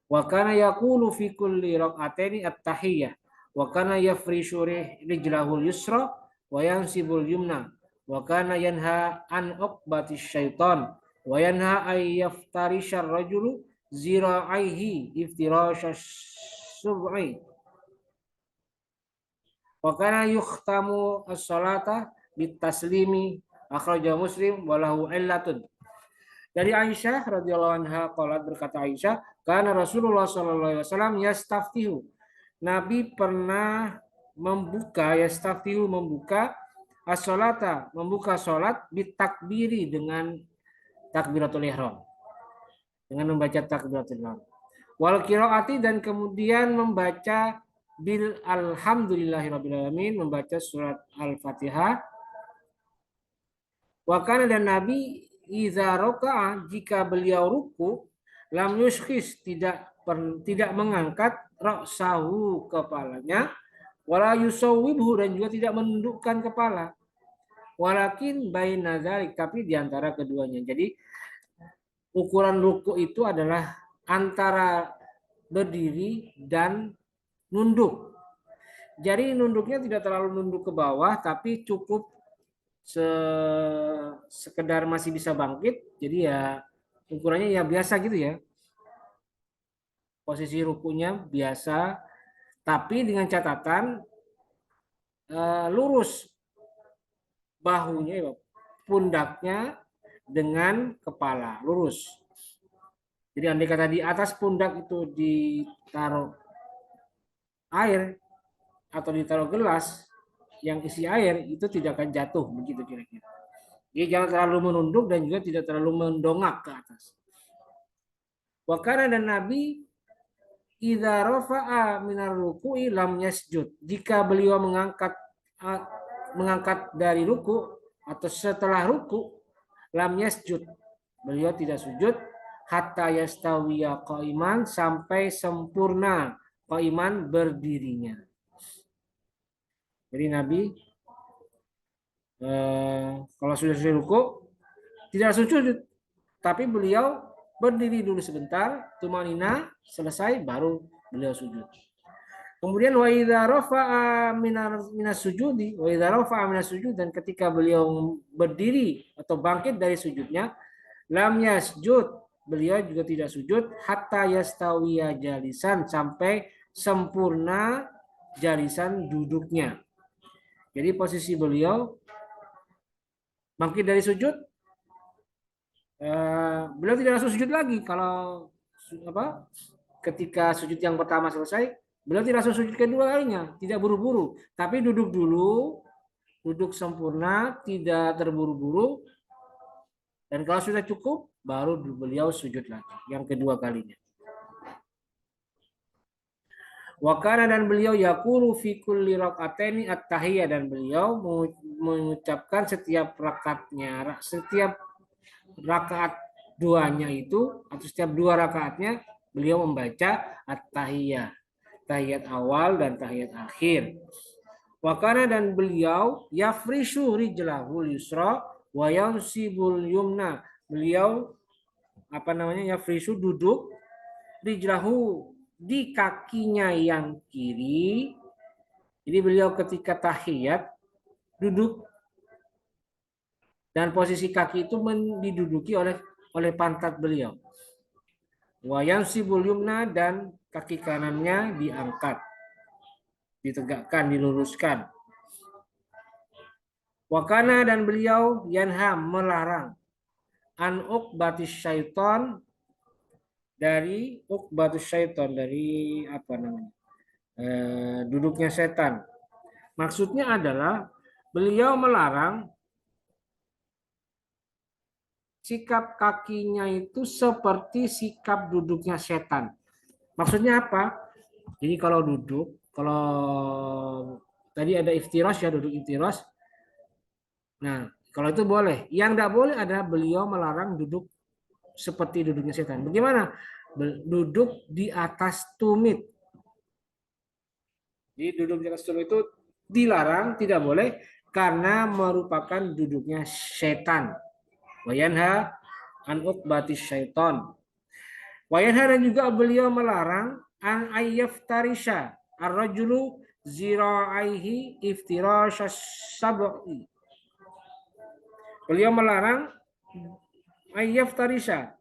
Wa kana yaqulu fi kulli rak'ataini at-tahiyyah. Wa kana yafrishu rijlahu al-yusra wa yansibul yumna. Wa kana yanha an uqbatis syaitan wa yanha ay yaftarisha ar-rajulu zira'aihi iftirasha sub'i. Wa kana yukhtamu as-salata bitaslimi akhrajahu Muslim walahu illatun. Dari Aisyah radhiyallahu anha qalat, berkata Aisyah, karena Rasulullah sallallahu alaihi wasallam yastaftihu. Nabi pernah membuka as-salata, membuka salat bitakbiri dengan takbiratul ihram. Dengan membaca takbiratul ihram. Wal qiraati, dan kemudian membaca bil alhamdulillahirabbil alamin, membaca surat Al-Fatihah. Wa kana, dan Nabi idza raka'a, jika beliau ruku, lam yushkhis, tidak mengangkat ra'sahu, kepalanya, wala yusawwibhu, dan juga tidak menundukkan kepala. Walakin baina dzalik, tapi di antara keduanya. Jadi ukuran ruku itu adalah antara berdiri dan nunduk. Jadi nunduknya tidak terlalu nunduk ke bawah, tapi cukup sekedar masih bisa bangkit. Jadi ya ukurannya ya biasa gitu ya. Posisi rukunya biasa, tapi dengan catatan lurus bahunya, pundaknya dengan kepala lurus. Jadi andai kata di atas pundak itu ditaruh air atau ditaruh gelas yang isi air, itu tidak akan jatuh, begitu kira-kira. Jadi jangan terlalu menunduk dan juga tidak terlalu mendongak ke atas. Wa kana, dan Nabi idza rafa'a minar ruku'i lam yasjud. Jika beliau mengangkat dari ruku atau setelah ruku, lam yasjud, beliau tidak sujud, hatta yastawiya qa'iman, sampai sempurna qa'iman, berdirinya. Jadi Nabi kalau sudah ruku tidak sujud, tapi beliau berdiri dulu sebentar, tumanina, selesai, baru beliau sujud. Kemudian wa idza rafa'a minas sujudi, wa idza rafa'a minas sujud, dan ketika beliau berdiri atau bangkit dari sujudnya, lam yasjud, beliau juga tidak sujud, hatta yastawiya jalisan, sampai sempurna jalisan, duduknya. Jadi posisi beliau bangkit dari sujud, beliau tidak langsung sujud lagi. Kalau ketika sujud yang pertama selesai, beliau tidak langsung sujud kedua kalinya, tidak buru-buru, tapi duduk dulu, duduk sempurna, tidak terburu-buru, dan kalau sudah cukup, baru beliau sujud lagi yang kedua kalinya. Wa kana, dan beliau yaqulu fi kulli rak'ataini at-tahiyyah, dan beliau mengucapkan setiap rakaatnya, setiap rakaat duanya itu, atau setiap dua rakaatnya, beliau membaca at-tahiyyah, tahiyat awal dan tahiyat akhir. Wa kana, dan beliau yafrishu rijlahul yusra wa yansibul yumna, beliau yafrisu duduk, rijlahu di kakinya yang kiri. Jadi beliau ketika tahiyat duduk dan posisi kaki itu diduduki oleh pantat beliau. Wa yansibul yumna dan kaki kanannya diangkat, ditegakkan, diluruskan. Wakana dan beliau yanha melarang an uqbatis syaiton dari duduknya setan. Maksudnya adalah beliau melarang sikap kakinya itu seperti sikap duduknya setan. Maksudnya apa? Jadi kalau duduk, kalau tadi ada iftiras ya, duduk iftiras. Nah, kalau itu boleh. Yang tidak boleh adalah beliau melarang duduk seperti duduknya setan. Bagaimana? Duduk di atas tumit. Jadi duduk di atas tumit itu dilarang, tidak boleh karena merupakan duduknya setan. Wayanha an uqbatis syaiton. Wayanha dan juga beliau melarang an ayyaftarisha ar-rajulu zira'aihi iftirasha sab'i. Beliau melarang ayyaftarisha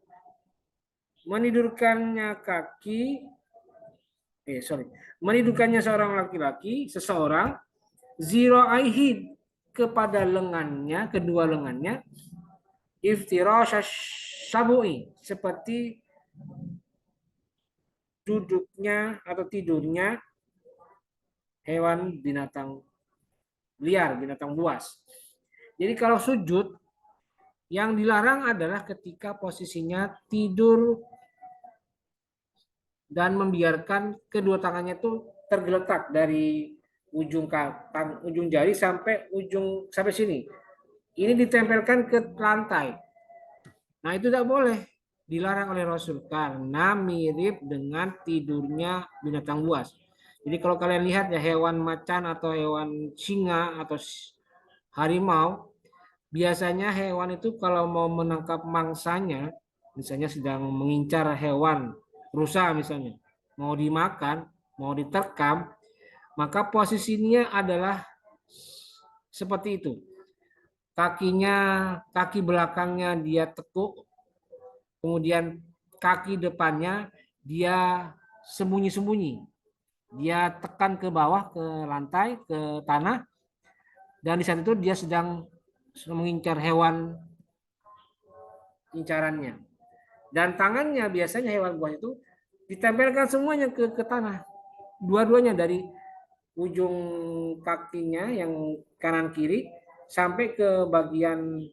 menidurkannya menidurkannya seorang laki-laki, seseorang zira'aihi kepada lengannya, kedua lengannya, iftirasha sab'i seperti duduknya atau tidurnya hewan binatang liar, binatang buas. Jadi kalau sujud, yang dilarang adalah ketika posisinya tidur dan membiarkan kedua tangannya itu tergeletak dari ujung jari sampai sini. Ini ditempelkan ke lantai. Nah, itu tidak boleh, dilarang oleh Rasul karena mirip dengan tidurnya binatang buas. Jadi kalau kalian lihat ya, hewan macan atau hewan singa atau harimau, biasanya hewan itu kalau mau menangkap mangsanya, misalnya sedang mengincar hewan rusa misalnya, mau dimakan, mau diterkam, maka posisinya adalah seperti itu. Kaki belakangnya dia tekuk, kemudian kaki depannya dia sembunyi-sembunyi. Dia tekan ke bawah, ke lantai, ke tanah, dan di saat itu dia sedang mengincar hewan incarannya. Dan tangannya biasanya hewan buas itu ditempelkan semuanya ke tanah. Dua-duanya dari ujung kakinya yang kanan kiri sampai ke bagian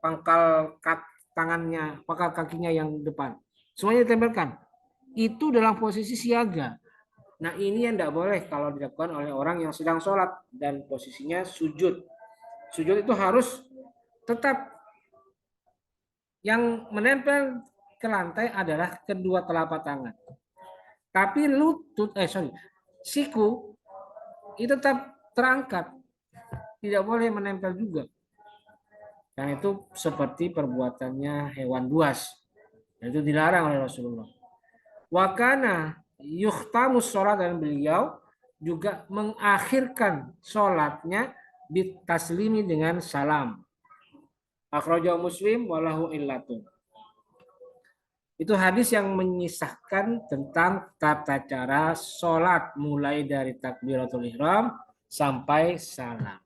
pangkal tangannya, pangkal kakinya yang depan. Semuanya ditempelkan. Itu dalam posisi siaga. Nah, ini yang tidak boleh kalau dilakukan oleh orang yang sedang sholat dan posisinya sujud. Sujud itu harus tetap yang menempel ke lantai adalah kedua telapak tangan. Tapi siku itu tetap terangkat. Tidak boleh menempel juga. Dan itu seperti perbuatannya hewan buas. Dan itu dilarang oleh Rasulullah. Wakana yuhtamus sholat, dan beliau juga mengakhirkan sholatnya bitaslimi dengan salam. Akhrajahu Muslim walahu illatun. Itu hadis yang menyisahkan tentang tata cara sholat mulai dari takbiratul ihram sampai salam.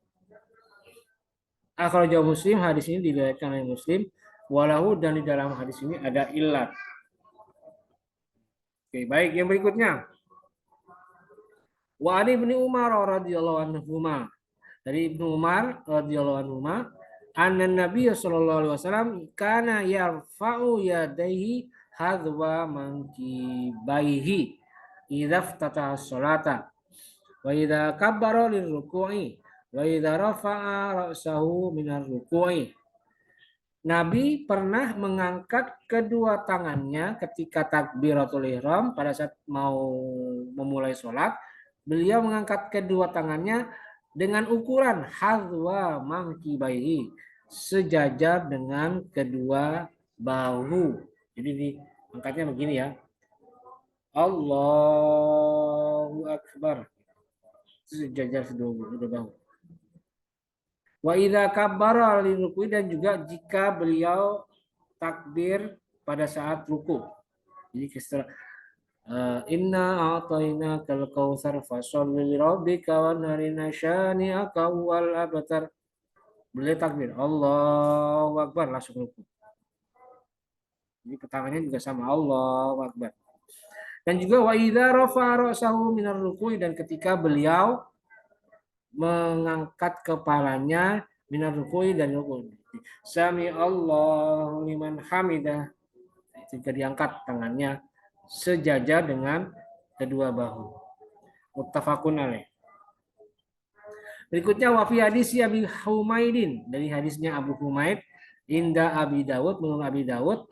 Akhrajahu Muslim, hadis ini diriwayatkan oleh Muslim, walahu, dan di dalam hadis ini ada illat. Oke, baik, yang berikutnya. Wa ali ibni Umar radhiyallahu anhuma. Dari Ibnu Umar radhiyallahu anhuma, anna Nabiy sallallahu alaihi wasallam kana yarfa'u yadayhi hadwa mankibaihi idza iftataha sholata wa idza kabbara lirruku'i wa idza rafa'a ra'sahu minar ruku'i. Nabi pernah mengangkat kedua tangannya ketika takbiratul ihram pada saat mau memulai sholat. Beliau mengangkat kedua tangannya dengan ukuran hadwa mankibaihi, sejajar dengan kedua bahu. Jadi angkatnya begini ya. Allahu Akbar. Itu sejajar kedua bahu. Wa idza kabbara liruku, dan juga jika beliau takbir pada saat ruku. Jadi setelah inna a'tayna kal kautsar fasholli li rabbika wanharina syani'aka wal abtar. Beliau takbir Allahu Akbar langsung ruku. Jadi pertangannya juga sama Allahu Akbar. Dan juga wa idza rafa'a ra'sahu minar ruku, dan ketika beliau mengangkat kepalanya minar ruku dan ruku. Sami Allahu liman hamidah. Jika diangkat tangannya sejajar dengan kedua bahu. Muttafaqun alaih. Berikutnya wa fi hadis Abi Humaidin, dari hadisnya Abu Humaid inda Abi Dawud, menurut Abi Dawud,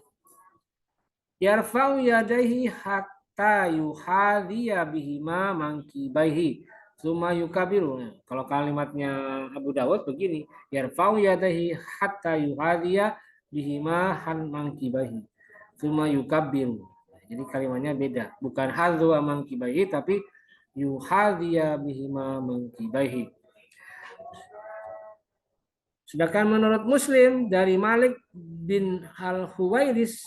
yarfa'u yadaihi hatta yuhadhiya bihima mankibaihi summa yukabiru. Kalau kalimatnya Abu Dawud begini, yarfa'u yadaihi hatta yuhadhiya bihima han mankibaihi summa yukabiru. Jadi kalimatnya beda, bukan hadhu mankibaihi tapi yuhadhiya bihima mankibaihi. Sedangkan menurut Muslim dari Malik bin Al-Huwairis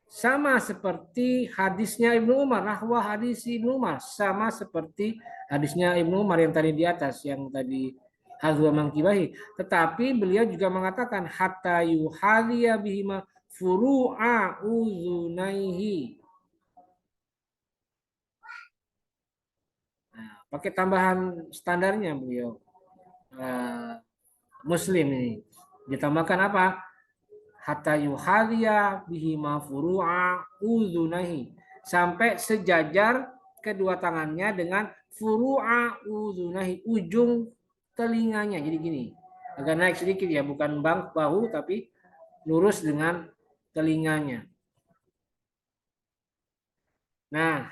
sama seperti hadisnya Ibnu Umar, nahwa hadis Ibnu Umar, sama seperti hadisnya Ibnu Umar yang tadi di atas, yang tadi hadwa mangkibahi. Tetapi beliau juga mengatakan hatta yuhadhiya bihima furu'a uzunaihi. Nah, pakai tambahan standarnya beliau. Muslim ini ditambahkan apa? Hatta yuhadhiya bihima furu'a udzunahi, sampai sejajar kedua tangannya dengan furu'a udzunahi, ujung telinganya. Jadi gini, agak naik sedikit ya, bukan bahu tapi lurus dengan telinganya. Nah,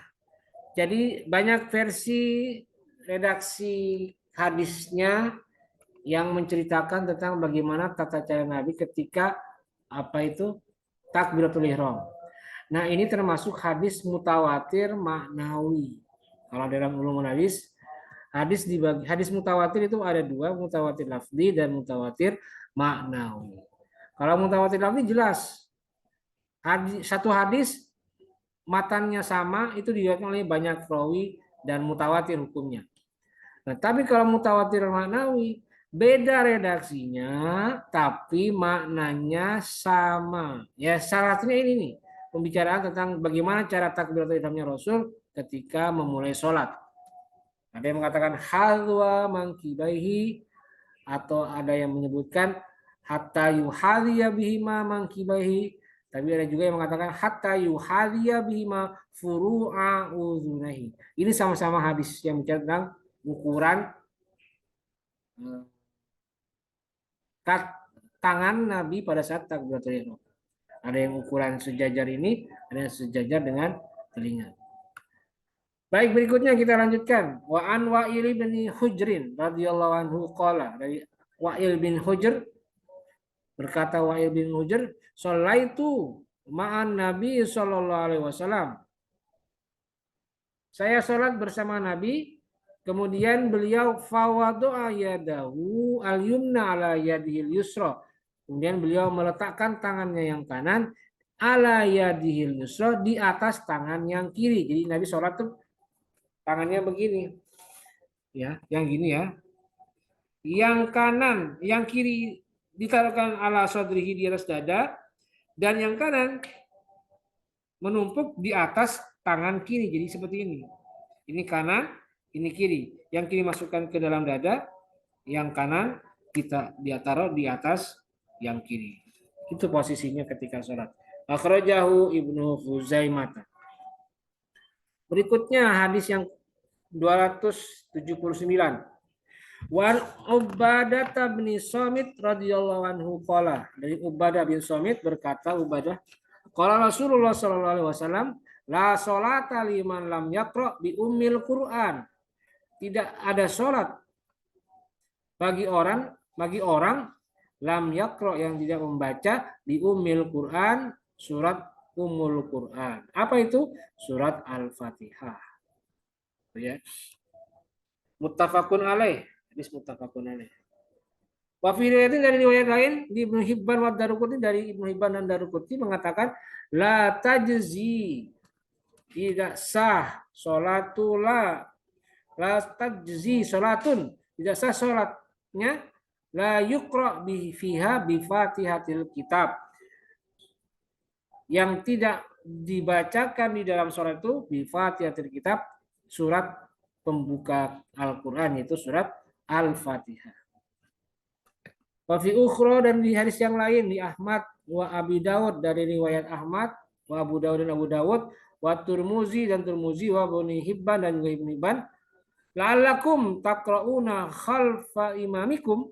jadi banyak versi redaksi hadisnya yang menceritakan tentang bagaimana tata cara Nabi ketika takbiratul ihram. Nah, ini termasuk hadis mutawatir maknawi. Kalau dalam ulumul hadis, hadis mutawatir itu ada dua, mutawatir lafzi dan mutawatir maknawi. Kalau mutawatir lafzi jelas, satu hadis matannya sama, itu diriwayatkan oleh banyak rawi dan mutawatir hukumnya. Nah, tapi kalau mutawatir maknawi, beda redaksinya, tapi maknanya sama. Ya, syaratnya ini nih, pembicaraan tentang bagaimana cara takbiratul ihramnya Rasul ketika memulai sholat. Ada yang mengatakan hadwa mangkibaihi, atau ada yang menyebutkan hatta yuhadhiya bihima mangkibaihi. Tapi ada juga yang mengatakan hatta yuhadhiya bihima furu'a udzunahi. Ini sama-sama hadis yang bicara tentang ukuran tangan Nabi pada saat takbiratul ihram. Ada yang ukuran sejajar ini, ada yang sejajar dengan telinga. Baik, berikutnya kita lanjutkan. Wa an Wa'il bin Hujrin radhiyallahu anhu qala, dari Wa'il bin Hujr berkata, Wa'il bin Hujr, sholaitu ma'an Nabi sallallahu alaihi wasallam. Saya sholat bersama Nabi, kemudian beliau fawadu'a yadahu al-yumna ala yadihil yusra. Kemudian beliau meletakkan tangannya yang kanan ala yadihil yusra, di atas tangan yang kiri. Jadi Nabi sholat tuh tangannya begini. Ya, yang gini ya. Yang kanan, yang kiri ditaruhkan ala sadrihi, di atas dada, dan yang kanan menumpuk di atas tangan kiri. Jadi seperti ini. Ini kanan, ini kiri. Yang kiri masukkan ke dalam dada, yang kanan kita taruh di atas yang kiri. Itu posisinya ketika sholat. Akhrajahu Ibnu Khuzaimah. Berikutnya hadis yang 279. Wan Ubadah bin Samit radhiyallahu anhu qala, dari Ubadah bin Samit berkata, Ubadah, qala Rasulullah sallallahu alaihi wasallam, la sholata liman lam yaqra bi ummil Quran. Tidak ada sholat bagi orang lam yakro yang tidak membaca di Ummil Quran surat Ummul Quran. Apa itu? Surat Al-Fatihah. Ya. Muttafaqun alaih. Hadis muttafaqun alaih. Wa fi riwayatin dari riwayat lain di Ibnu Hibban wa Daruqutni dari Ibnu Hibban dan Daruqutni mengatakan la tajzi tidak sah salatula la tajzi salatun tidak sah salatnya la yuqra bi fiha bi Fatihatil kitab yang tidak dibacakan di dalam surat itu bi Fatihatil kitab surat pembuka Al-Qur'an yaitu surat Al-Fatihah. Wa fi ukhra dan di hadis yang lain di Ahmad wa Abi Dawud dari riwayat Ahmad wa Abu Dawud dan Abu Dawud wa Turmuzi dan Turmuzi wa Ibnu Hibban dan Ibnu Hibban la'allakum taqra'una khalfa imamikum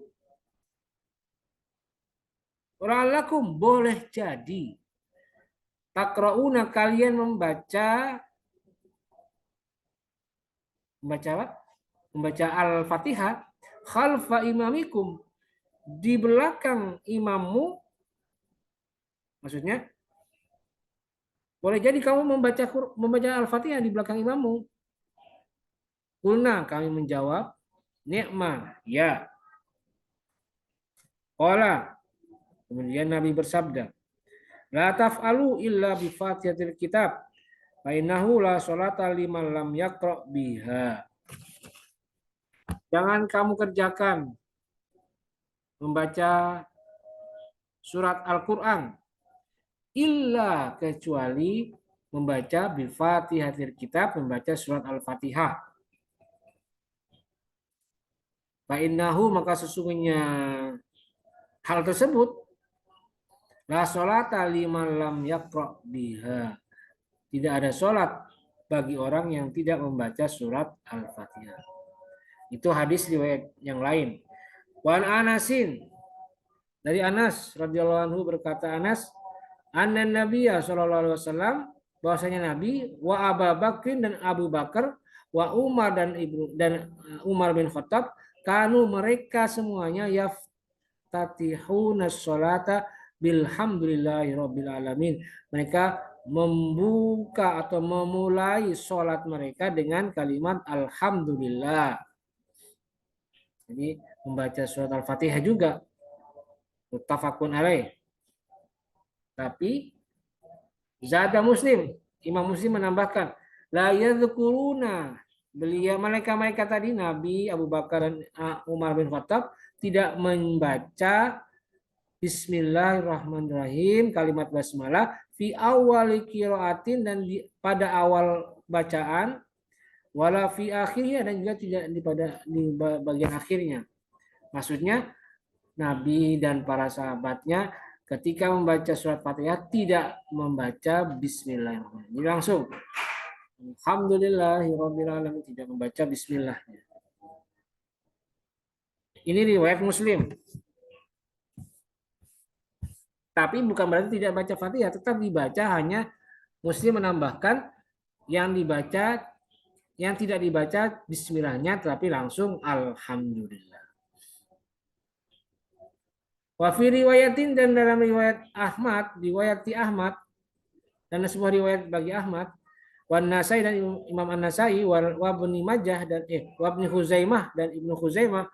la'allakum boleh jadi taqra'una kalian membaca apa? Membaca Al-Fatihah khalfa imamikum di belakang imammu, maksudnya boleh jadi kamu membaca Al-Fatihah di belakang imammu. Kulna kami menjawab, ni'ma, ya. Qala, kemudian Nabi bersabda, la taf'alu illa bi Fatihatil kitab, fa innahu la sholata liman lam yaqra biha. Jangan kamu kerjakan membaca surat Al-Qur'an illa kecuali membaca bi Fatihatil kitab, membaca surat Al-Fatihah. Fa innahu maka sesungguhnya hal tersebut la sholata liman lam yaqra biha. Tidak ada sholat bagi orang yang tidak membaca surat Al-Fatihah. Itu hadis riwayat yang lain. Wan Anasin dari Anas radhiyallahu anhu berkata Anas, anna Nabiyya sallallahu alaihi wasallam bahwasanya Nabi wa Abu Bakrin dan Abu Bakar wa Umar dan Umar bin Khattab kanu mereka semuanya yaftatihuna sholata bilhamdulillahi rabbil alamin. Mereka membuka atau memulai sholat mereka dengan kalimat alhamdulillah. Jadi membaca surat Al-Fatihah juga muttafaqun alaih. Tapi zada Muslim, Imam Muslim menambahkan la yadhkuruna beliau mereka tadi Nabi Abu Bakar dan Umar bin Khattab tidak membaca Bismillahirrahmanirrahim kalimat basmalah fi awali qiraatin dan pada awal bacaan wala fi akhirnya dan juga tidak di bagian akhirnya. Maksudnya Nabi dan para sahabatnya ketika membaca surat Fatihah tidak membaca Bismillahirrahmanirrahim. Jadi langsung Alhamdulillahirabbil alamin tidak membaca Bismillah. Ini riwayat Muslim. Tapi bukan berarti tidak baca Fatihah, tetap dibaca, hanya Muslim menambahkan yang tidak dibaca bismillahnya tapi langsung alhamdulillah. Wa fi riwayatin dan dalam riwayat Ahmad, riwayati Ahmad dan sebuah riwayat bagi Ahmad, wan Nasai dan Imam An-Nasai wa Ibnu Majah dan wa Ibnu Khuzaimah dan Ibnu Khuzaimah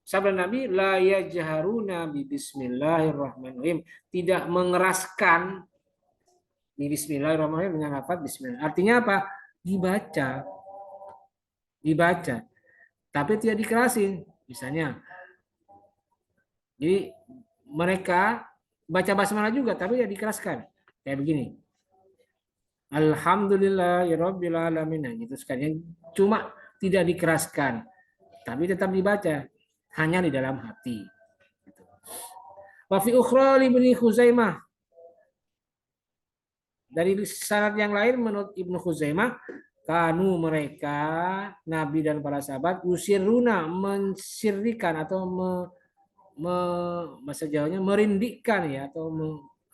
sabda Nabi la yajharuna bi bismillahirrahmanirrahim, tidak mengeraskan di bismillahirrahmanirrahim dengan lafaz bismillah. Artinya apa? Dibaca, tapi tidak dikerasin. Misalnya, jadi mereka baca basmalah juga, tapi tidak dikeraskan. Kayak begini. Alhamdulillahirabbil alamin. Nah, gitu sekalian. Cuma tidak dikeraskan, tapi tetap dibaca. Hanya di dalam hati. Wa fi ukhra li Ibnu Khuzaimah. Dari sanad yang lain menurut Ibnu Khuzaimah, kanu mereka Nabi dan para sahabat usiruna mensirrikan atau bahasa Jawanya merindikan ya atau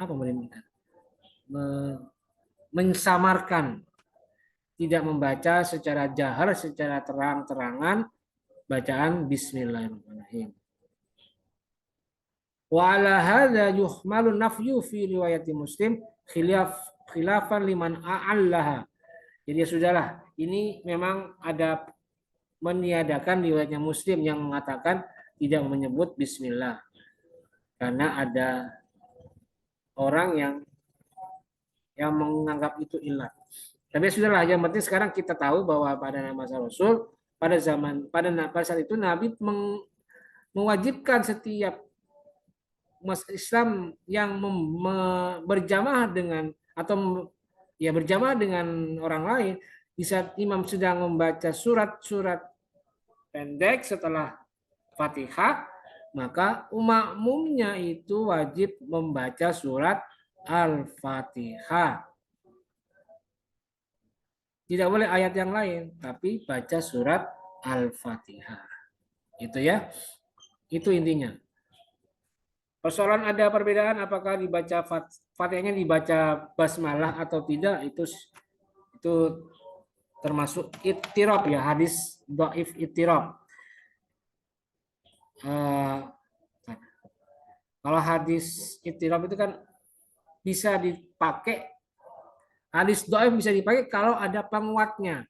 apa merindikan? Mensamarkan, tidak membaca secara jahar, secara terang-terangan bacaan Bismillahirrahmanirrahim. Wa ala hadza yuhmalu nafyu fi riwayati Muslim khilafan liman a'allaha. Jadi ya sudahlah, ini memang ada meniadakan riwayatnya Muslim yang mengatakan tidak menyebut bismillah karena ada orang yang menganggap itu ilat. Tapi sudahlah, yang penting sekarang kita tahu bahwa pada masa Rasul pada saat itu Nabi mewajibkan setiap umat Islam yang berjamaah dengan atau ya berjamaah dengan orang lain di saat imam sedang membaca surat-surat pendek setelah Fatihah, maka makmumnya itu wajib membaca surat Al-Fatihah. Tidak boleh ayat yang lain, tapi baca surat Al-Fatihah. Itu ya. Itu intinya. Persoalan ada perbedaan apakah dibaca Fatihahnya dibaca basmalah atau tidak, itu termasuk ittirab ya, hadis dhaif ittirab. Kalau hadis ittirab itu kan bisa dipakai, hadis dhaif bisa dipakai kalau ada penguatnya.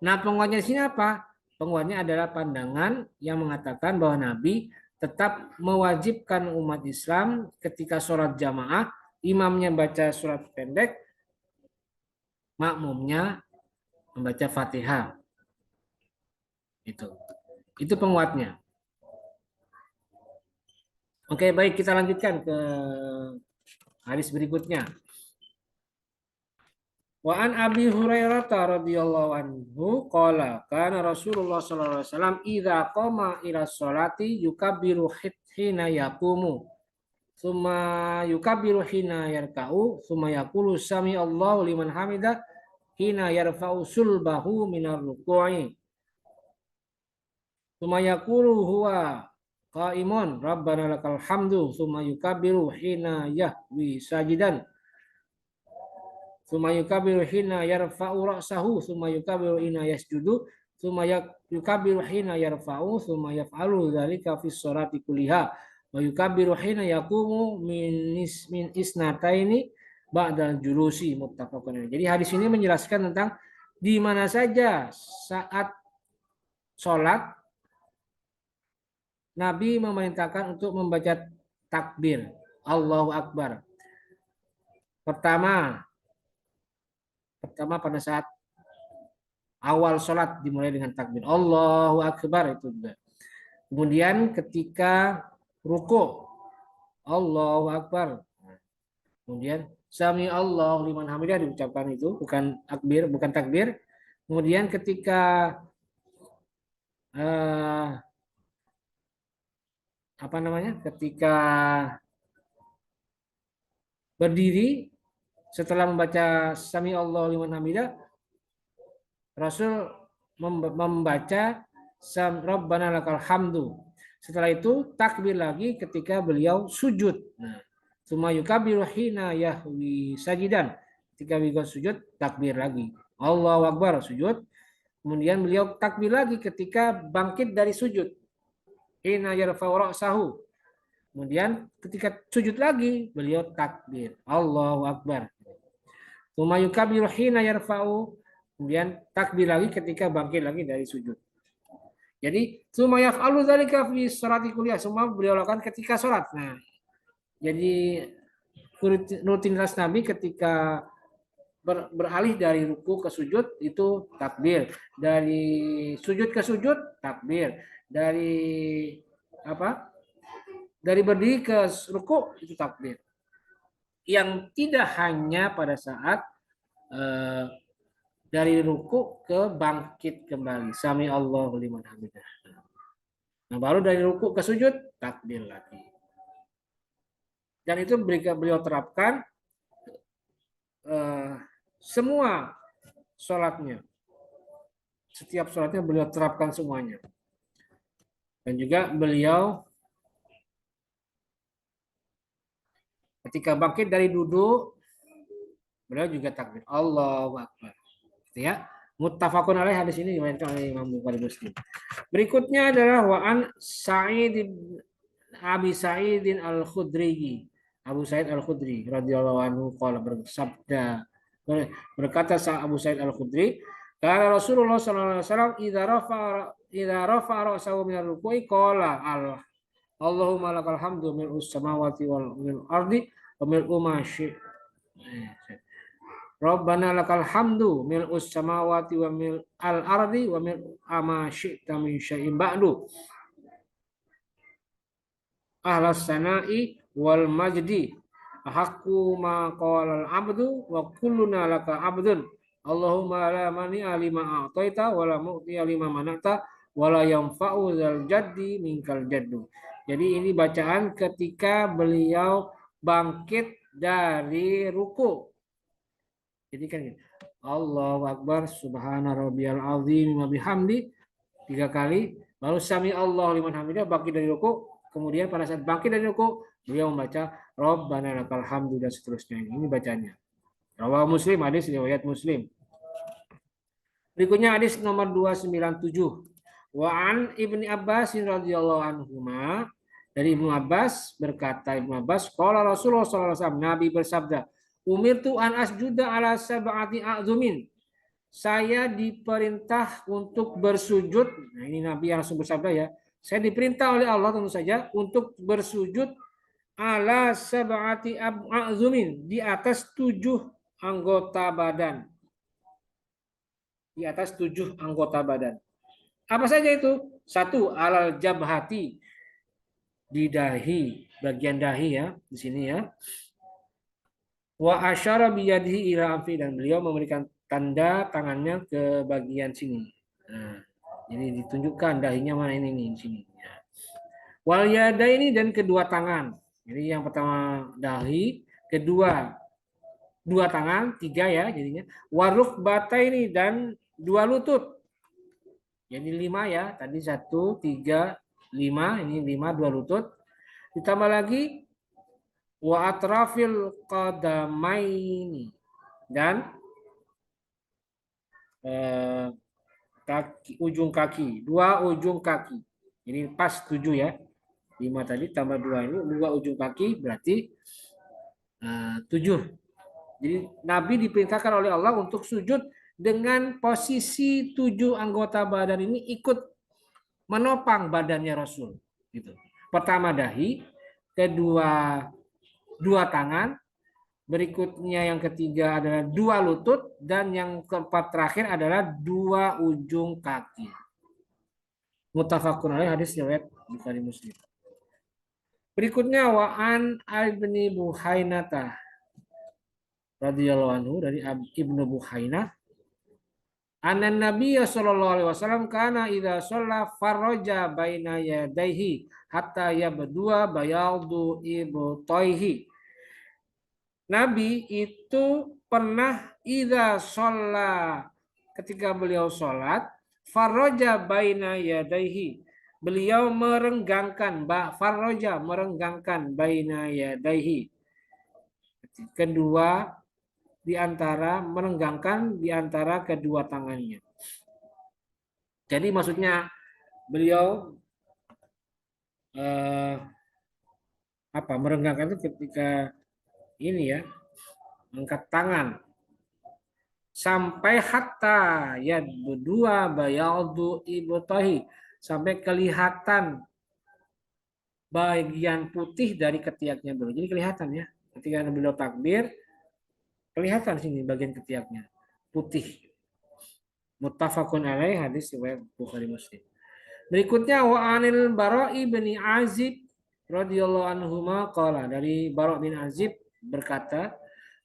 Nah, penguatnya di sini apa? Penguatnya adalah pandangan yang mengatakan bahwa Nabi tetap mewajibkan umat Islam ketika sholat jamaah, imamnya baca surat pendek, makmumnya membaca Fatihah. Itu penguatnya. Oke, baik, kita lanjutkan ke hadis berikutnya. Wa an Abi Hurairah radhiyallahu anhu qala kana Rasulullah sallallahu alaihi wasallam idza qama ila sholati yukabbiru hina yaqumu tsumma yukabbiru hina yarka'u tsumma yaqulu sami Allahu liman hamidah hina yarfa'u sulbahu minar ruku'i tsumma yaqulu huwa qa'imun rabbana lakal hamdu tsumma yukabbiru hina yahwi sajidan Suma yukabiru hina yarfa'u ra'sahu, suma yukabiru hina yasjudu, suma yukabiru hina yarfa'u, suma yaf'alu dzalika fi sholati kulliha. Wa yukabiru hina yaqumu min isnataini ba'dal julusi muttafaqun. Jadi hadis ini menjelaskan tentang di mana saja saat sholat Nabi memerintahkan untuk membaca takbir Allahu Akbar. Pertama pada saat awal sholat dimulai dengan takbir Allahu Akbar itu juga. Kemudian ketika ruku Allahu Akbar. Kemudian Sami Allahu liman hamidah diucapkan itu, bukan takbir. Kemudian ketika ketika berdiri setelah membaca Sami Allahu liman hamidah, Rasul membaca Rabbana lakal hamdu. Setelah itu takbir lagi ketika beliau sujud. Nah, tsumma yukabbiru hina yahwi sajidan. Ketika beliau sujud, takbir lagi. Allahu Akbar, sujud. Kemudian beliau takbir lagi ketika bangkit dari sujud. Hina yarfa'u ra'sahu. Kemudian ketika sujud lagi, beliau takbir. Allahu Akbar. Tsumma yukabbiru hina yarfa'u, kemudian takbir lagi ketika bangkit lagi dari sujud. Jadi tsumma yaf'alu dzalika fi sholati kulliyah, semua beliau lakukan ketika sholat. Nah, jadi rutinitas Nabi ketika beralih dari ruku ke sujud itu takbir, dari sujud ke sujud takbir, dari berdiri ke ruku itu takbir. Yang tidak hanya pada saat dari ruku ke bangkit kembali. Sami Allahu liman hamidah. Nah, baru dari ruku ke sujud, takbir lagi. Dan itu beliau terapkan semua sholatnya. Setiap sholatnya beliau terapkan semuanya. Dan juga beliau ketika bangkit dari duduk, beliau juga takbir Allahu Akbar. Gitu ya. Muttafaqun alaih, hadis ini diriwayatkan oleh Imam Bukhari Muslim. Berikutnya adalah wa an Sa'id Abi Sa'idin Al-Khudri. Abu Sa'id Al-Khudri radhiyallahu anhu qala bersabda, berkata Abu Sa'id Al-Khudri, kala Rasulullah sallallahu alaihi wasallam idza rafa'a ra'sahu min ar-ruku'i qala Allahumma lakal hamdu mil'us samawati wal mil ardi wa mil'u ma Rabbana lakal hamdu mil'us samawati wa mil al ardi wa mil ama syi'ta min syai'in ba'du ahlas sana'i wal majdi haqqu ma qala al abdu wa kulluna laka abdun Allahumma la mani'a lima a'taita wa la mu'tiya lima mana'ta wa la yanfa'u dzal jaddi minkal jaddu. Jadi ini bacaan ketika beliau bangkit dari ruku. Jadi kan Allahu Akbar subhana rabbiyal azim wa bihamdi 3 kali, baru sami Allah liman hamidah bangkit dari ruku, kemudian pada saat bangkit dari ruku beliau membaca Rabbana lakal hamdu dan seterusnya. Ini bacanya. Rawahu Muslim, hadis riwayat Muslim. Berikutnya hadis nomor 297. Wa an Ibni Abbas radhiyallahu anhuma, dari Ibnu Abbas berkata Ibnu Abbas qala Rasulullah sallallahu alaihi wasallam, Nabi bersabda, umirtu an asjuda ala sab'ati a'zumin. Saya diperintah untuk bersujud. Nah, ini Nabi yang langsung bersabda ya. Saya diperintah oleh Allah tentu saja untuk bersujud ala sab'ati a'zumin, di atas 7 anggota badan. Di atas 7 anggota badan. Apa saja itu? 1, alal jabhati, di dahi, bagian dahi ya, di sini ya. Wa asyara biyadihi ila anfi, dan beliau memberikan tanda tangannya ke bagian sini. Nah, ini ditunjukkan dahinya mana ini nih, di sini. Wal yadaini, dan kedua tangan. Jadi yang pertama dahi, kedua dua tangan, 3 ya jadinya. Waruk bataini, dan 2 lutut. Jadi 5 ya, tadi 1, 3, 5, ini 5, 2 lutut. Ditambah lagi wa atrafil qadamaini, dan kaki, ujung kaki, 2 ujung kaki. Ini pas 7 ya. 5 tadi tambah 2 ini 2 ujung kaki berarti 7. Jadi Nabi diperintahkan oleh Allah untuk sujud dengan posisi 7 anggota badan ini ikut menopang badannya Rasul. Gitu. Pertama dahi, kedua 2 tangan, berikutnya yang ketiga adalah 2 lutut, dan yang keempat terakhir adalah 2 ujung kaki. Muttafaqun alaih, hadis riwayat Bukhari Muslim. Berikutnya wa an Ibni Buhainata radhiyallahu anhu, dari Ibnu Buhainah, anna Nabiy sallallahu alaihi wasallam kana idza shalla faraja baina yadayhi hatta yabdua bayadu ibtaihi. Nabi itu pernah idza shalla, ketika beliau sholat, faraja baina yadayhi, beliau merenggangkan, faraja merenggangkan, baina yadayhi, kedua di antara, merenggangkan di antara kedua tangannya. Jadi maksudnya beliau merenggangkan itu ketika ini ya, angkat tangan sampai hatta ya berdua bayaldu ibtahi, sampai kelihatan bagian putih dari ketiaknya beliau. Jadi kelihatan ya, ketika beliau takbir kelihatan sini bagian ketiaknya putih. Muttafaqun alaih, hadis riwayat Bukhari Muslim. Berikutnya wa anil Bara' bin Azib radhiyallahu anhuma qala, dari Bara' bin Azib berkata,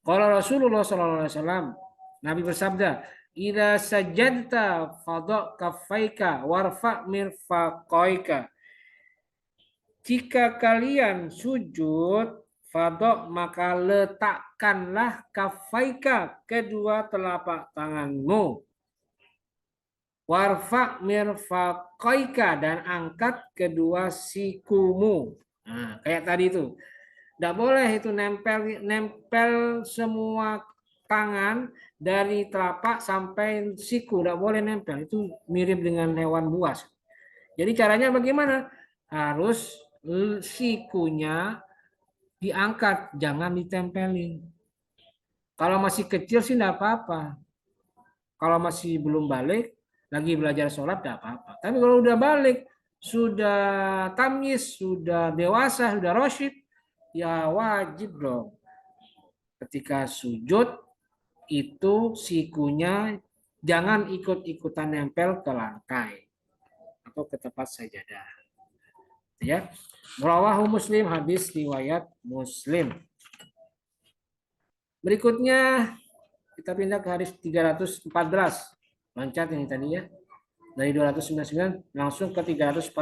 qala Rasulullah sallallahu alaihi wasallam, Nabi bersabda, idza sajadta fadha kaffaika warfa mirfaqaika. Jika kalian sujud, fadok, maka letakkanlah kafaika, kedua telapak tanganmu. Warfa mirfaqaika, dan angkat kedua sikumu. Nah, kayak tadi itu. Tidak boleh itu nempel semua tangan dari telapak sampai siku. Tidak boleh nempel. Itu mirip dengan hewan buas. Jadi caranya bagaimana? Harus sikunya diangkat, jangan ditempelin. Kalau masih kecil sih enggak apa-apa. Kalau masih belum balik, lagi belajar sholat enggak apa-apa. Tapi kalau udah balik, sudah tamyiz, sudah dewasa, sudah rasyid, ya wajib dong. Ketika sujud itu sikunya jangan ikut-ikutan nempel ke lantai atau ke tempat sajadah. Ya. Rawahu Muslim, hadis riwayat Muslim. Berikutnya kita pindah ke hadis 314. Loncat ini tadi ya. Dari 299 langsung ke 314.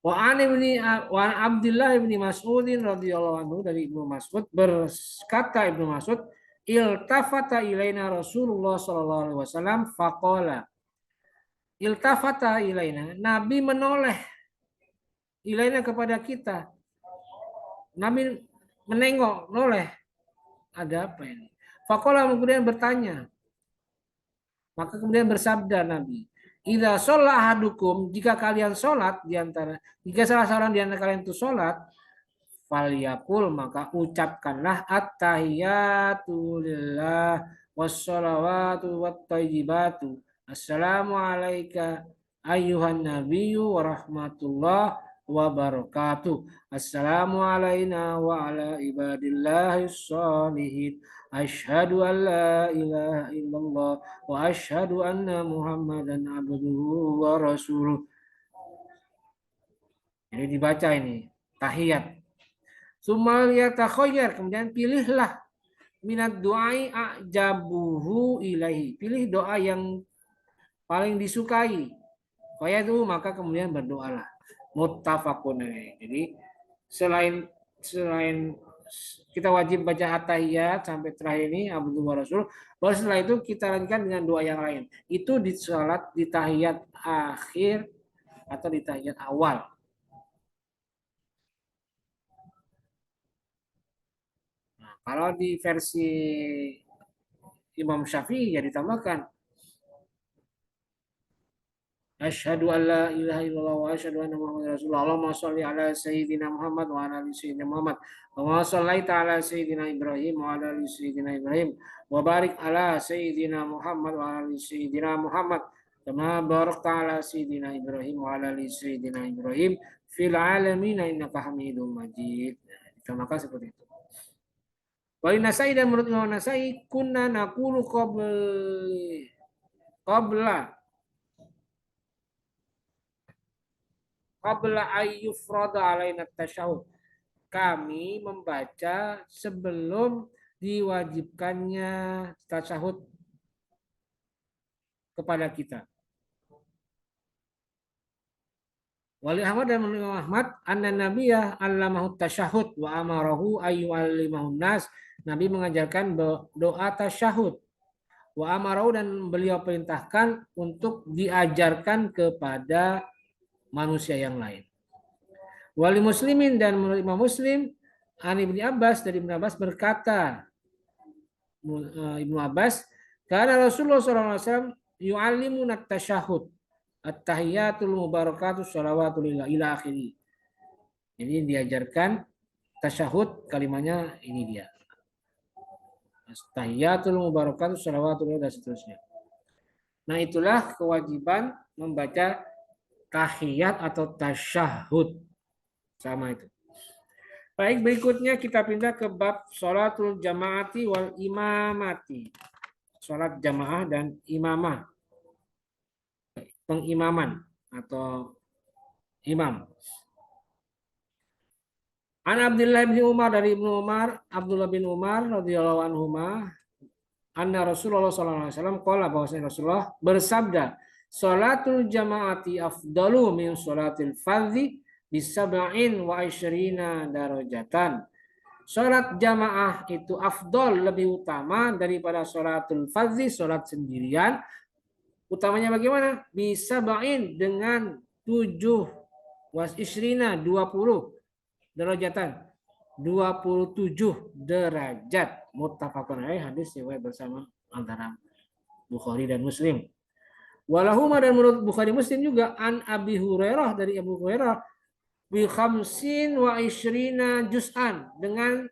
Wa Abdullah bin Mas'udin radhiyallahu anhu, dari Ibnu Mas'ud berkata, Ibnu Mas'ud, iltafata ilaina Rasulullah sallallahu alaihi wasallam faqala. Iltafata ilaina, Nabi menoleh ilaina kepada kita. Nabi menengok, noleh. Ada apa ini? Faqala, kemudian bertanya. Maka kemudian bersabda Nabi, idza shalla ahadukum, jika kalian salat di antara, jika salah seorang di antara kalian itu salat, falyaqul, maka ucapkanlah at-tahiyatu lillah wassalawatu wattayyibatu. Assalamu alayka ayyuhan nabiyyu wa rahmatullah wa barakatuh. Assalamu alayna wa ala ibadillahis sholihin. Asyhadu an la ilaha illallah wa asyhadu anna Muhammadan abduhu wa rasuluh. Jadi dibaca ini tahiyat. Sumal yatakhayyar, kemudian pilihlah minat du'ai ajabuhu ilahi. Pilih doa yang paling disukai. Fayadu, maka kemudian berdoalah. Muttafaqun alaih. Jadi selain kita wajib baca at-tahiyat sampai terakhir ini abdu wa rasul, baru setelah itu kita lanjutkan dengan doa yang lain. Itu di salat di tahiyat akhir atau di tahiyat awal. Nah, kalau di versi Imam Syafi'i ya ditambahkan asyhadu an la ilaha illallah wa asyhadu anna muhammadar rasulullah. Allahumma shalli ala sayyidina Muhammad wa ala ali sayyidina Muhammad. Wa shallaita ala sayyidina Ibrahim wa ala ali sayyidina Ibrahim. Wa barik ala sayyidina Muhammad wa ala ali sayyidina Muhammad. Kama barakta ala sayyidina Ibrahim wa ala ali sayyidina Ibrahim fil alamin innaka Hamidum Majid. Ditambahkan seperti itu. Wa Nasai, dan menurut Imam Nasai, kunna naqulu qabla ayyufrada alaina tasyahud. Kami membaca sebelum diwajibkannya tasyahud kepada kita. Wali Ahmad, dan menurut Ahmad, anna nabiyya allamahu tasyahud wa amarahu ayyu'allimahun nas. Nabi mengajarkan doa tasyahud. Wa amarahu, dan beliau perintahkan untuk diajarkan kepada manusia yang lain. Wali Muslimin, dan menurut Imam Muslim, an Ibnu Abbas, dari Ibnu Abbas berkata, Ibnu Abbas, karena Rasulullah SAW yu'allimuna tasyahud, at-tahiyatul mubarakatuh sholawatu lillah ila akhiri. Jadi diajarkan tasyahud, kalimatnya ini dia. Tahiyatul mubarakatuh sholawatu lillah dan seterusnya. Nah, itulah kewajiban membaca tahiyat atau tasyahud. Sama itu. Baik, berikutnya kita pindah ke bab sholatul jamaati wal imamati. Sholat jamaah dan imamah. Pengimaman atau imam. An Abdullah bin Umar, dari Ibnu Umar, Abdullah bin Umar radhiyallahu anhuma, anna Rasulullah sallallahu alaihi wasallam qala, bahwasanya Rasulullah bersabda, sholatul jamaati afdalu min sholatil fardhi bisab'in wa isyrina darajatan. Sholat jamaah itu afdol, lebih utama daripada sholatul fardhi, sholat sendirian. Utamanya bagaimana? Bisab'in, dengan 7, was isyrina 20 derajatan, 27 derajat. Muttafaqun alaih, hadis riwayat bersama antara Bukhari dan Muslim. Walahuma, dan menurut Bukhari Muslim juga, an Abi Hurairah, dari Abu Hurairah, bi khamsin wa isyrina juz'an dengan